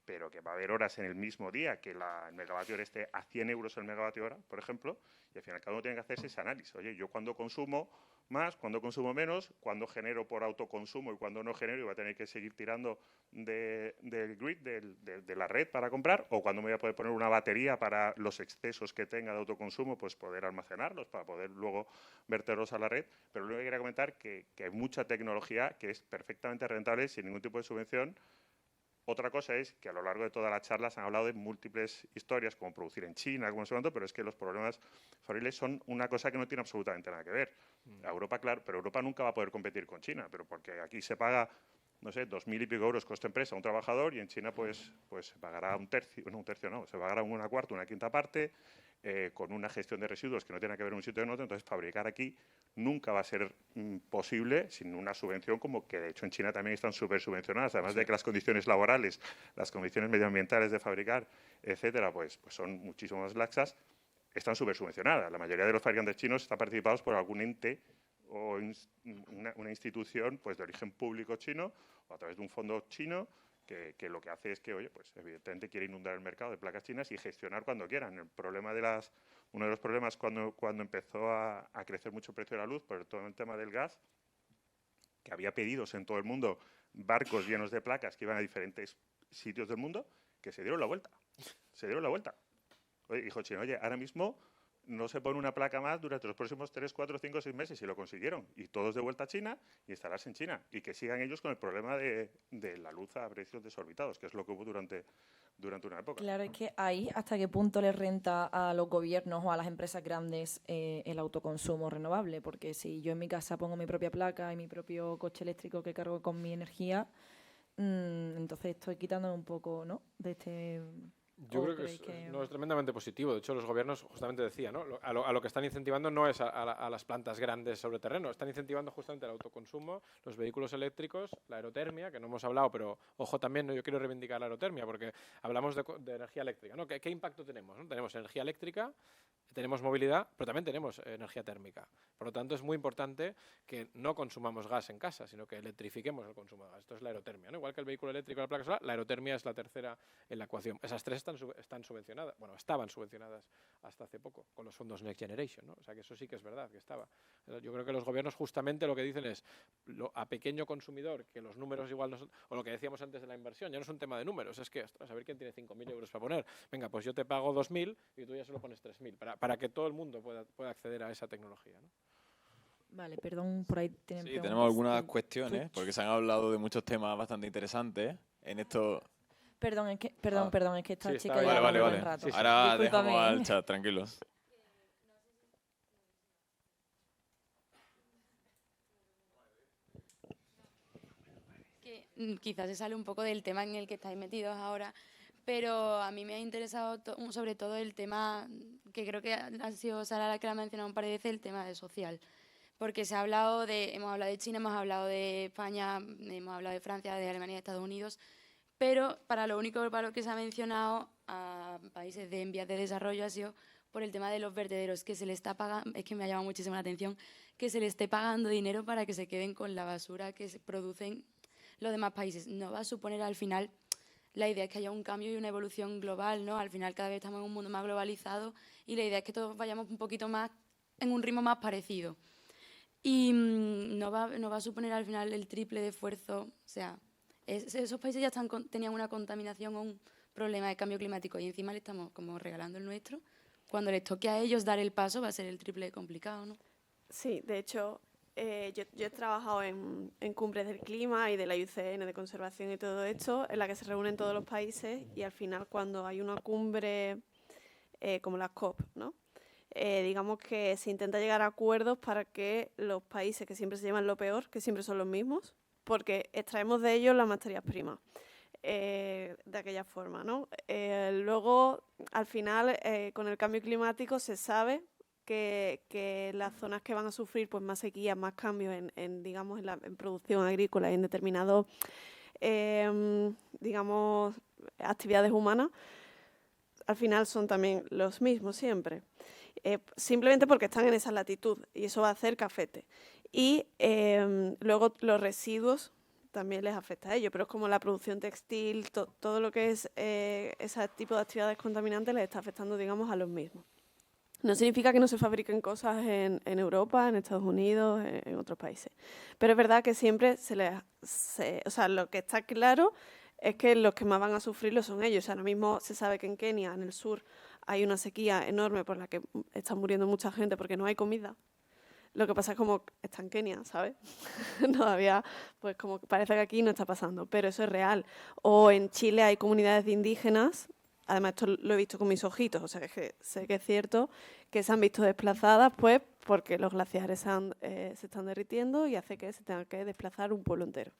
pero que va a haber horas en el mismo día que el megavatio hora esté a 100 euros el megavatio hora, por ejemplo, y al final cada uno tiene que hacerse ese análisis. Oye, yo cuando consumo más, cuando consumo menos, cuando genero por autoconsumo y cuando no genero y voy a tener que seguir tirando del grid, de la red para comprar, o cuando me voy a poder poner una batería para los excesos que tenga de autoconsumo, pues poder almacenarlos para poder luego verterlos a la red. Pero luego quería comentar que hay mucha tecnología que es perfectamente rentable sin ningún tipo de subvención. Otra cosa es que a lo largo de todas las charlas han hablado de múltiples historias, como producir en China, como se llama, pero es que los problemas fabriles son una cosa que no tiene absolutamente nada que ver. A Europa, claro, pero Europa nunca va a poder competir con China, pero porque aquí se paga, no sé, 2.000 y pico euros coste empresa a un trabajador y en China pues se pagará un tercio no, se pagará una cuarta, una quinta parte, con una gestión de residuos que no tiene que ver un sitio en otro. Entonces, fabricar aquí nunca va a ser posible sin una subvención, como que de hecho en China también están súper subvencionadas, además de que las condiciones laborales, las condiciones medioambientales de fabricar, etcétera, pues son muchísimo más laxas, están súper subvencionadas. La mayoría de los fabricantes chinos están participados por algún ente o una institución pues de origen público chino o a través de un fondo chino que lo que hace es que, oye, pues evidentemente quiere inundar el mercado de placas chinas y gestionar cuando quieran. Uno de los problemas cuando empezó a crecer mucho el precio de la luz por todo el tema del gas, que había pedidos en todo el mundo, barcos llenos de placas que iban a diferentes sitios del mundo, que se dieron la vuelta. Se dieron la vuelta. Oye, dijo China, oye, ahora mismo no se pone una placa más durante los próximos 3, 4, 5, 6 meses y lo consiguieron. Y todos de vuelta a China y instalarse en China. Y que sigan ellos con el problema de la luz a precios desorbitados, que es lo que hubo durante una época. Claro, es que ahí, ¿hasta qué punto les renta a los gobiernos o a las empresas grandes el autoconsumo renovable? Porque si yo en mi casa pongo mi propia placa y mi propio coche eléctrico que cargo con mi energía, entonces estoy quitándome un poco, ¿no?, de este... Yo creo que no es tremendamente positivo. De hecho, los gobiernos, justamente decía, ¿no?, a lo que están incentivando no es a las plantas grandes sobre terreno, están incentivando justamente el autoconsumo, los vehículos eléctricos, la aerotermia, que no hemos hablado, pero ojo también, ¿no?, yo quiero reivindicar la aerotermia, porque hablamos de energía eléctrica, ¿no? ¿Qué impacto tenemos, ¿no? Tenemos energía eléctrica, tenemos movilidad, pero también tenemos energía térmica. Por lo tanto, es muy importante que no consumamos gas en casa, sino que electrifiquemos el consumo de gas. Esto es la aerotermia, ¿no? Igual que el vehículo eléctrico y la placa solar, la aerotermia es la tercera en la ecuación. Esas tres están subvencionadas, bueno, estaban subvencionadas hasta hace poco con los fondos Next Generation, ¿no? O sea que eso sí que es verdad, que estaba. Yo creo que los gobiernos justamente lo que dicen es a pequeño consumidor, que los números igual no son, o lo que decíamos antes de la inversión, ya no es un tema de números, es que, ostras, a ver quién tiene 5.000 euros para poner. Venga, pues yo te pago 2.000 y tú ya solo pones 3.000, para que todo el mundo pueda acceder a esa tecnología, ¿no? Vale, perdón, por ahí tienen Sí, tenemos algunas cuestiones, porque se han hablado de muchos temas bastante interesantes en esto. Perdón, es que esta Sí, chica está ya Vale. lleva un rato. Ahora Discúlpame. dejamos al chat, tranquilos. Quizás se sale un poco del tema en el que estáis metidos ahora, pero a mí me ha interesado sobre todo el tema, que creo que ha sido Sara la que la ha mencionado un par de veces, el tema de social. Porque hemos hablado de China, hemos hablado de España, hemos hablado de Francia, de Alemania, de Estados Unidos, pero para lo que se ha mencionado a países en vías de desarrollo ha sido por el tema de los vertederos, que se le está pagando, es que me ha llamado muchísimo la atención, que se le esté pagando dinero para que se queden con la basura que se producen los demás países. No va a suponer al final, la idea es que haya un cambio y una evolución global, ¿no? Al final cada vez estamos en un mundo más globalizado y la idea es que todos vayamos un poquito más, en un ritmo más parecido. Y no va a suponer al final el triple de esfuerzo, o sea, Esos países ya tenían una contaminación o un problema de cambio climático y encima le estamos como regalando el nuestro. Cuando les toque a ellos dar el paso va a ser el triple de complicado, ¿no? Sí, de hecho, yo he trabajado en cumbres del clima y de la IUCN, de conservación y todo esto, en la que se reúnen todos los países y al final cuando hay una cumbre como la COP, ¿no? Digamos que se intenta llegar a acuerdos para que los países que siempre se llevan lo peor, que siempre son los mismos, porque extraemos de ellos las materias primas. De aquella forma, ¿no? Luego, al final, con el cambio climático se sabe que las zonas que van a sufrir pues, más sequías, más cambios digamos, en producción agrícola y en determinados, digamos, actividades humanas, al final son también los mismos siempre. Simplemente porque están en esa latitud y eso va a hacer que afecte. Y luego los residuos también les afecta a ellos, pero es como la producción textil, todo lo que es ese tipo de actividades contaminantes les está afectando, digamos, a los mismos. No significa que no se fabriquen cosas en Europa, en Estados Unidos, en otros países. Pero es verdad que siempre o sea, lo que está claro es que los que más van a sufrirlo son ellos. Ahora mismo se sabe que en Kenia, en el sur, hay una sequía enorme por la que está muriendo mucha gente porque no hay comida. Lo que pasa es como está en Kenia, ¿sabes? Todavía, pues como parece que aquí no está pasando, pero eso es real. O en Chile hay comunidades de indígenas, además esto lo he visto con mis ojitos, o sea que sé que es cierto, que se han visto desplazadas pues porque los glaciares se están derritiendo y hace que se tenga que desplazar un pueblo entero.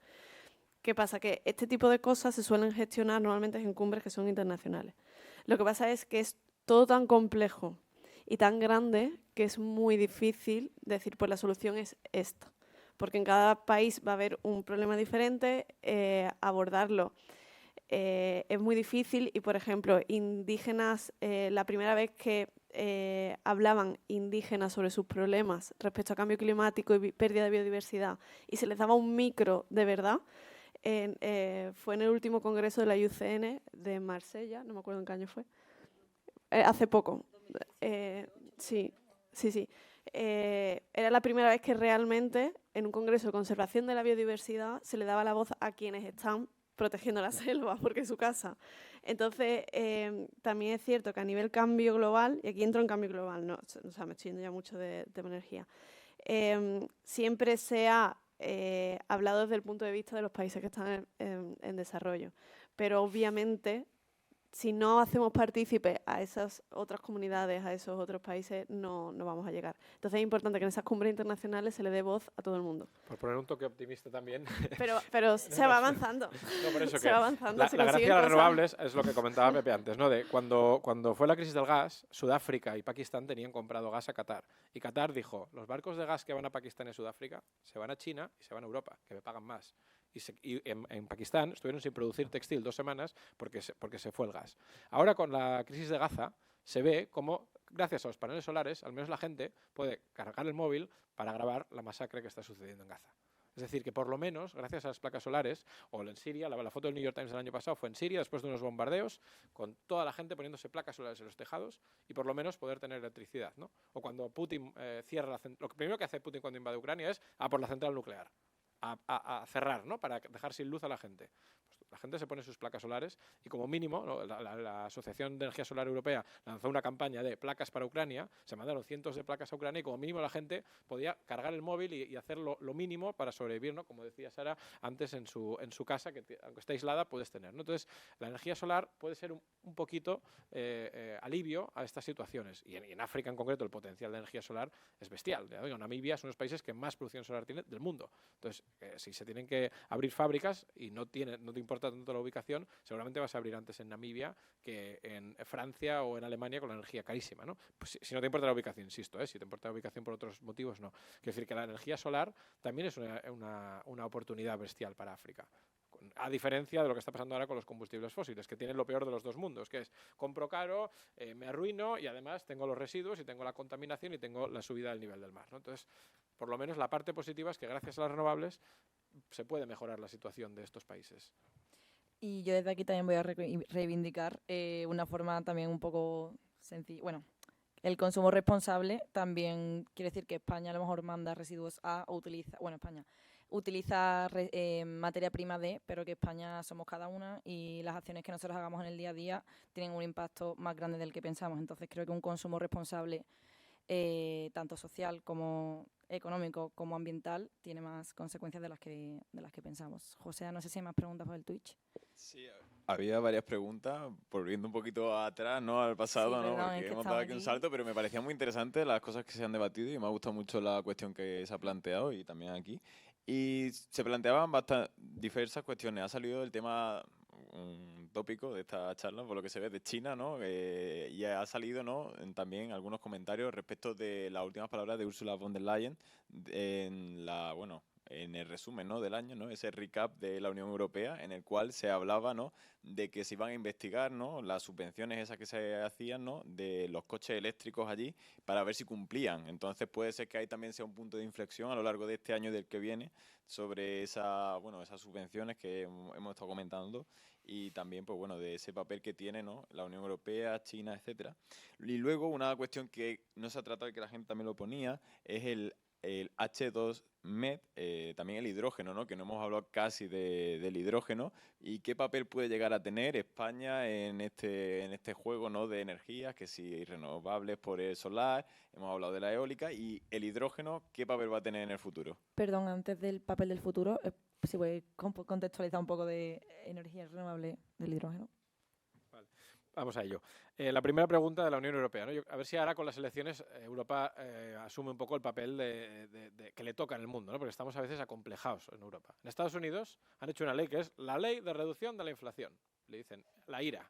¿Qué pasa? Que este tipo de cosas se suelen gestionar normalmente en cumbres que son internacionales. Lo que pasa es que es todo tan complejo y tan grande que es muy difícil decir, pues la solución es esta. Porque en cada país va a haber un problema diferente, abordarlo es muy difícil y, por ejemplo, indígenas, la primera vez que hablaban indígenas sobre sus problemas respecto a cambio climático y pérdida de biodiversidad y se les daba un micro de verdad, fue en el último congreso de la IUCN de Marsella, no me acuerdo en qué año fue, hace poco. Sí. Era la primera vez que realmente en un congreso de conservación de la biodiversidad se le daba la voz a quienes están protegiendo la selva porque es su casa. Entonces, también es cierto que a nivel cambio global, y aquí entro en cambio global, no, o sea, me estoy yendo ya mucho de energía, siempre se ha hablado desde el punto de vista de los países que están en desarrollo, pero obviamente si no hacemos partícipe a esas otras comunidades, a esos otros países, no vamos a llegar. Entonces es importante que en esas cumbres internacionales se le dé voz a todo el mundo. Por poner un toque optimista también. Pero se va avanzando. No, por eso se va avanzando. La gracia de las renovables es lo que comentaba Pepe antes, ¿no? De cuando fue la crisis del gas, Sudáfrica y Pakistán tenían comprado gas a Qatar. Y Qatar dijo, los barcos de gas que van a Pakistán y Sudáfrica se van a China y se van a Europa, que me pagan más. Y en Pakistán estuvieron sin producir textil 2 semanas porque se fue el gas. Ahora con la crisis de Gaza se ve como, gracias a los paneles solares, al menos la gente puede cargar el móvil para grabar la masacre que está sucediendo en Gaza. Es decir, que por lo menos, gracias a las placas solares, o en Siria, la foto del New York Times del año pasado fue en Siria, después de unos bombardeos, con toda la gente poniéndose placas solares en los tejados y por lo menos poder tener electricidad, ¿no? O cuando Putin cierra lo primero que hace Putin cuando invade Ucrania es por la central nuclear. A cerrar, ¿no? Para dejar sin luz a la gente. Pues la gente se pone sus placas solares y como mínimo, ¿no? la Asociación de Energía Solar Europea lanzó una campaña de placas para Ucrania, se mandaron cientos de placas a Ucrania y como mínimo la gente podía cargar el móvil y hacer lo mínimo para sobrevivir, ¿no? Como decía Sara antes en su casa, que aunque esté aislada puedes tener, ¿no? Entonces la energía solar puede ser un poquito alivio a estas situaciones y en África en concreto el potencial de energía solar es bestial. Namibia es uno de los países que más producción solar tiene del mundo. Entonces si se tienen que abrir fábricas y no te importa tanto la ubicación, seguramente vas a abrir antes en Namibia que en Francia o en Alemania con la energía carísima, ¿no? Pues si no te importa la ubicación, insisto, si te importa la ubicación por otros motivos, no. Quiero decir que la energía solar también es una oportunidad bestial para África. A diferencia de lo que está pasando ahora con los combustibles fósiles, que tienen lo peor de los dos mundos, que es compro caro, me arruino y además tengo los residuos y tengo la contaminación y tengo la subida del nivel del mar, ¿no? Entonces, por lo menos la parte positiva es que gracias a las renovables se puede mejorar la situación de estos países. Y yo desde aquí también voy a reivindicar una forma también un poco sencilla. Bueno, el consumo responsable también quiere decir que España a lo mejor manda residuos o utiliza, bueno, España, utiliza materia prima de, pero que España somos cada una y las acciones que nosotros hagamos en el día a día tienen un impacto más grande del que pensamos. Entonces creo que un consumo responsable, tanto social como económico como ambiental, tiene más consecuencias de las que pensamos. José, no sé si hay más preguntas por el Twitch. Sí, había varias preguntas, volviendo un poquito atrás, ¿no? Al pasado, Sí, ¿no? perdón, Porque es que hemos dado estaba aquí un aquí. salto, pero me parecían muy interesantes las cosas que se han debatido y me ha gustado mucho la cuestión que se ha planteado y también aquí. Y se planteaban diversas cuestiones. Ha salido el tema, un tópico de esta charla, por lo que se ve, de China, ¿no? Y ha salido, ¿no? También algunos comentarios respecto de las últimas palabras de Ursula von der Leyen en el resumen, ¿no? del año, ¿no? Ese recap de la Unión Europea en el cual se hablaba, ¿no? de que se iban a investigar, ¿no? las subvenciones esas que se hacían, ¿no? de los coches eléctricos allí para ver si cumplían. Entonces puede ser que ahí también sea un punto de inflexión a lo largo de este año y del que viene sobre esas subvenciones que hemos estado comentando y también pues bueno de ese papel que tiene, ¿no? la Unión Europea, China, etcétera. Y luego una cuestión que no se ha tratado y que la gente también lo ponía es el H2Med, también el hidrógeno, ¿no? que no hemos hablado casi del hidrógeno, y qué papel puede llegar a tener España en este juego, ¿no? de energías, que si renovables por el solar, hemos hablado de la eólica, y el hidrógeno, qué papel va a tener en el futuro. Perdón, antes del papel del futuro, si voy a contextualizar un poco de energía renovable del hidrógeno. Vamos a ello. La primera pregunta de la Unión Europea, ¿no? A ver si ahora con las elecciones Europa asume un poco el papel que le toca en el mundo, ¿no? Porque estamos a veces acomplejados en Europa. En Estados Unidos han hecho una ley que es la ley de reducción de la inflación. Le dicen la IRA.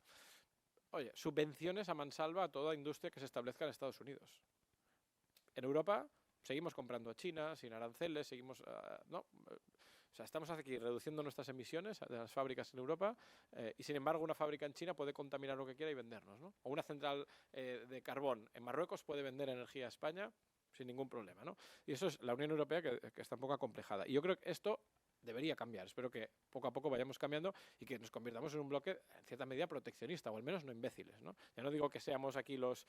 Oye, subvenciones a mansalva a toda industria que se establezca en Estados Unidos. En Europa seguimos comprando a China, sin aranceles, seguimos... ¿no? O sea, estamos aquí reduciendo nuestras emisiones de las fábricas en Europa y, sin embargo, una fábrica en China puede contaminar lo que quiera y vendernos, ¿no? O una central de carbón en Marruecos puede vender energía a España sin ningún problema, ¿no? Y eso es la Unión Europea que está un poco acomplejada. Y yo creo que esto debería cambiar. Espero que poco a poco vayamos cambiando y que nos convirtamos en un bloque, en cierta medida, proteccionista, o al menos no imbéciles, ¿no? Ya no digo que seamos aquí los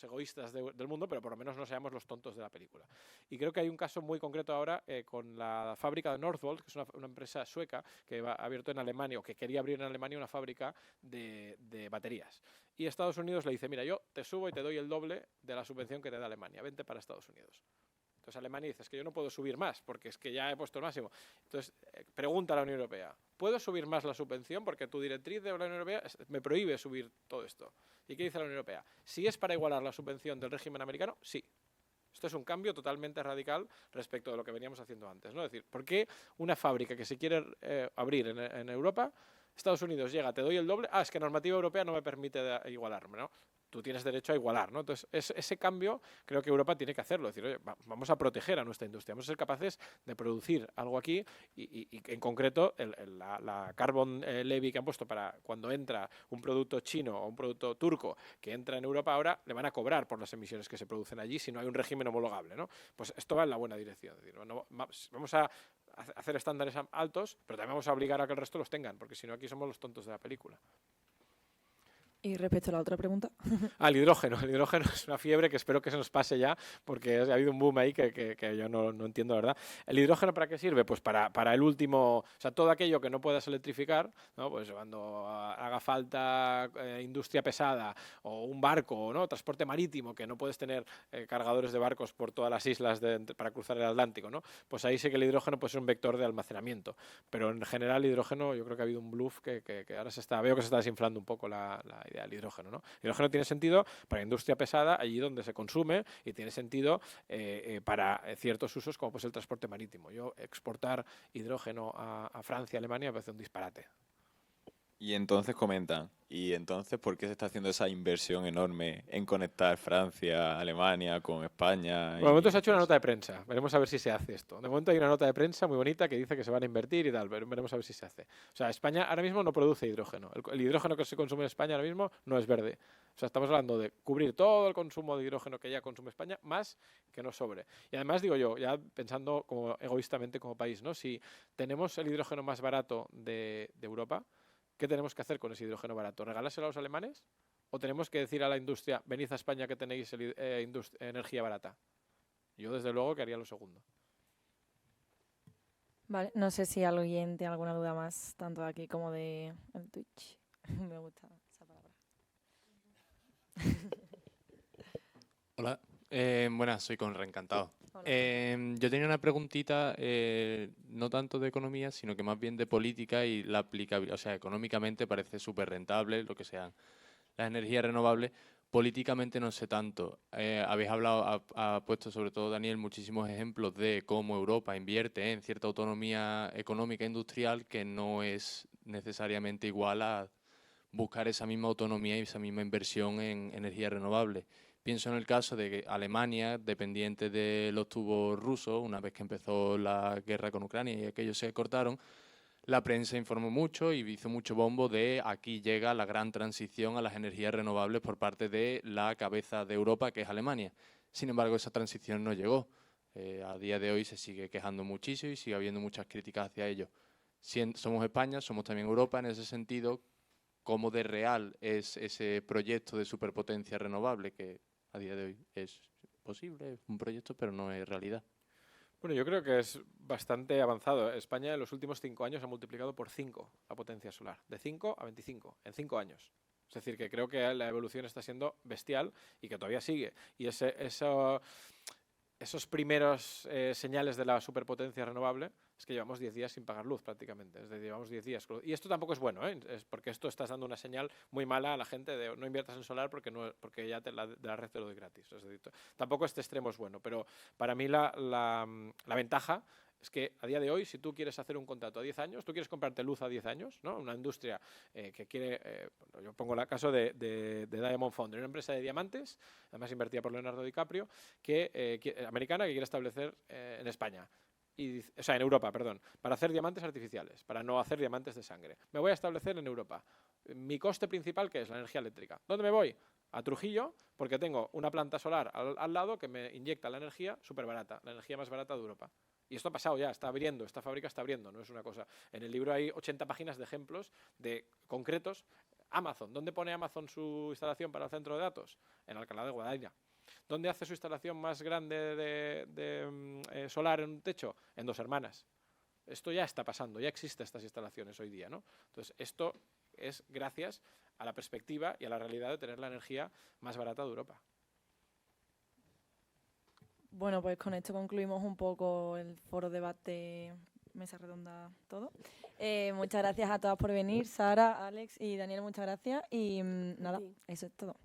egoístas del mundo, pero por lo menos no seamos los tontos de la película. Y creo que hay un caso muy concreto ahora con la fábrica de Northvolt, que es una empresa sueca que ha abierto en Alemania, o que quería abrir en Alemania una fábrica de baterías. Y Estados Unidos le dice, mira, yo te subo y te doy el doble de la subvención que te da Alemania, vente para Estados Unidos. Entonces Alemania dice, es que yo no puedo subir más, porque es que ya he puesto el máximo. Entonces pregunta a la Unión Europea, ¿puedo subir más la subvención? Porque tu directriz de la Unión Europea me prohíbe subir todo esto. ¿Y qué dice la Unión Europea? Si es para igualar la subvención del régimen americano, sí. Esto es un cambio totalmente radical respecto de lo que veníamos haciendo antes, ¿no? Es decir, ¿por qué una fábrica que se quiere abrir en Europa, Estados Unidos llega, te doy el doble, es que normativa europea no me permite igualarme, ¿no? Tú tienes derecho a igualar, ¿no? Entonces, ese cambio creo que Europa tiene que hacerlo. Es decir, oye, vamos a proteger a nuestra industria, vamos a ser capaces de producir algo aquí y en concreto la carbon levy que han puesto para cuando entra un producto chino o un producto turco que entra en Europa ahora, le van a cobrar por las emisiones que se producen allí si no hay un régimen homologable, ¿no? Pues esto va en la buena dirección. Es decir, vamos a hacer estándares altos, pero también vamos a obligar a que el resto los tengan, porque si no aquí somos los tontos de la película. Y respecto a la otra pregunta. El hidrógeno. El hidrógeno es una fiebre que espero que se nos pase ya, porque ha habido un boom ahí que yo no entiendo, la verdad. ¿El hidrógeno para qué sirve? Pues para el último, o sea, todo aquello que no puedas electrificar, ¿no? Pues cuando haga falta industria pesada o un barco, ¿no? Transporte marítimo, que no puedes tener cargadores de barcos por todas las islas para cruzar el Atlántico, ¿no? Pues ahí sí que el hidrógeno puede ser un vector de almacenamiento. Pero en general el hidrógeno, yo creo que ha habido un bluff que ahora veo que se está desinflando un poco la idea del hidrógeno, ¿no? El hidrógeno tiene sentido para industria pesada, allí donde se consume, y tiene sentido para ciertos usos, como pues el transporte marítimo. Yo exportar hidrógeno a Francia, Alemania, me parece un disparate. Y entonces comentan, ¿y entonces por qué se está haciendo esa inversión enorme en conectar Francia, Alemania con España? De momento se ha hecho una nota de prensa, veremos a ver si se hace esto. De momento hay una nota de prensa muy bonita que dice que se van a invertir y tal, veremos a ver si se hace. O sea, España ahora mismo no produce hidrógeno. El hidrógeno que se consume en España ahora mismo no es verde. O sea, estamos hablando de cubrir todo el consumo de hidrógeno que ya consume España, más que no sobre. Y además, digo yo, ya pensando como egoístamente como país, ¿no? Si tenemos el hidrógeno más barato de Europa, ¿qué tenemos que hacer con ese hidrógeno barato? ¿Regalárselo a los alemanes? ¿O tenemos que decir a la industria, venid a España que tenéis energía barata? Yo, desde luego, que haría lo segundo. Vale, no sé si alguien tiene alguna duda más, tanto de aquí como de el Twitch. Me gusta esa palabra. Hola, buenas, soy Conra, encantado. Hola. Yo tenía una preguntita, no tanto de economía, sino que más bien de política y la aplicabilidad. O sea, económicamente parece súper rentable, lo que sean las energías renovables. Políticamente no sé tanto. Habéis hablado, ha puesto sobre todo Daniel muchísimos ejemplos de cómo Europa invierte en cierta autonomía económica e industrial que no es necesariamente igual a buscar esa misma autonomía y esa misma inversión en energías renovables. Pienso en el caso de que Alemania, dependiente de los tubos rusos, una vez que empezó la guerra con Ucrania y aquellos se cortaron, la prensa informó mucho y hizo mucho bombo de aquí llega la gran transición a las energías renovables por parte de la cabeza de Europa, que es Alemania. Sin embargo, esa transición no llegó. A día de hoy se sigue quejando muchísimo y sigue habiendo muchas críticas hacia ello. Somos España, somos también Europa en ese sentido. ¿Cómo de real es ese proyecto de superpotencia renovable que a día de hoy es posible, es un proyecto, pero no es realidad? Bueno, yo creo que es bastante avanzado. España en los últimos 5 años ha multiplicado por 5 la potencia solar, de 5 a 25, en 5 años. Es decir, que creo que la evolución está siendo bestial y que todavía sigue. Y esos primeros señales de la superpotencia renovable es que llevamos 10 días sin pagar luz prácticamente. Es decir, llevamos 10 días. Y esto tampoco es bueno, ¿eh? Es porque esto estás dando una señal muy mala a la gente de no inviertas en solar porque ya de la red te lo doy gratis. Es decir, tampoco este extremo es bueno, pero para mí la ventaja es que a día de hoy, si tú quieres hacer un contrato a 10 años, tú quieres comprarte luz a 10 años, ¿no? Una industria que quiere, yo pongo el caso de Diamond Foundry, una empresa de diamantes, además invertida por Leonardo DiCaprio, americana, que quiere establecer en España. O sea, en Europa, perdón, para hacer diamantes artificiales, para no hacer diamantes de sangre. Me voy a establecer en Europa. Mi coste principal, ¿qué es? La energía eléctrica. ¿Dónde me voy? A Trujillo, porque tengo una planta solar al lado que me inyecta la energía súper barata, la energía más barata de Europa. Y esto ha pasado ya, está abriendo, esta fábrica está abriendo, no es una cosa. En el libro hay 80 páginas de ejemplos de concretos. Amazon, ¿dónde pone Amazon su instalación para el centro de datos? En Alcalá de Guadaira. ¿Dónde hace su instalación más grande de solar en un techo? En Dos Hermanas. Esto ya está pasando, ya existen estas instalaciones hoy día, ¿no? Entonces, esto es gracias a la perspectiva y a la realidad de tener la energía más barata de Europa. Bueno, pues con esto concluimos un poco el foro debate, mesa redonda, todo. Muchas gracias a todas por venir, Sara, Alex y Daniel, muchas gracias. Y nada, eso es todo.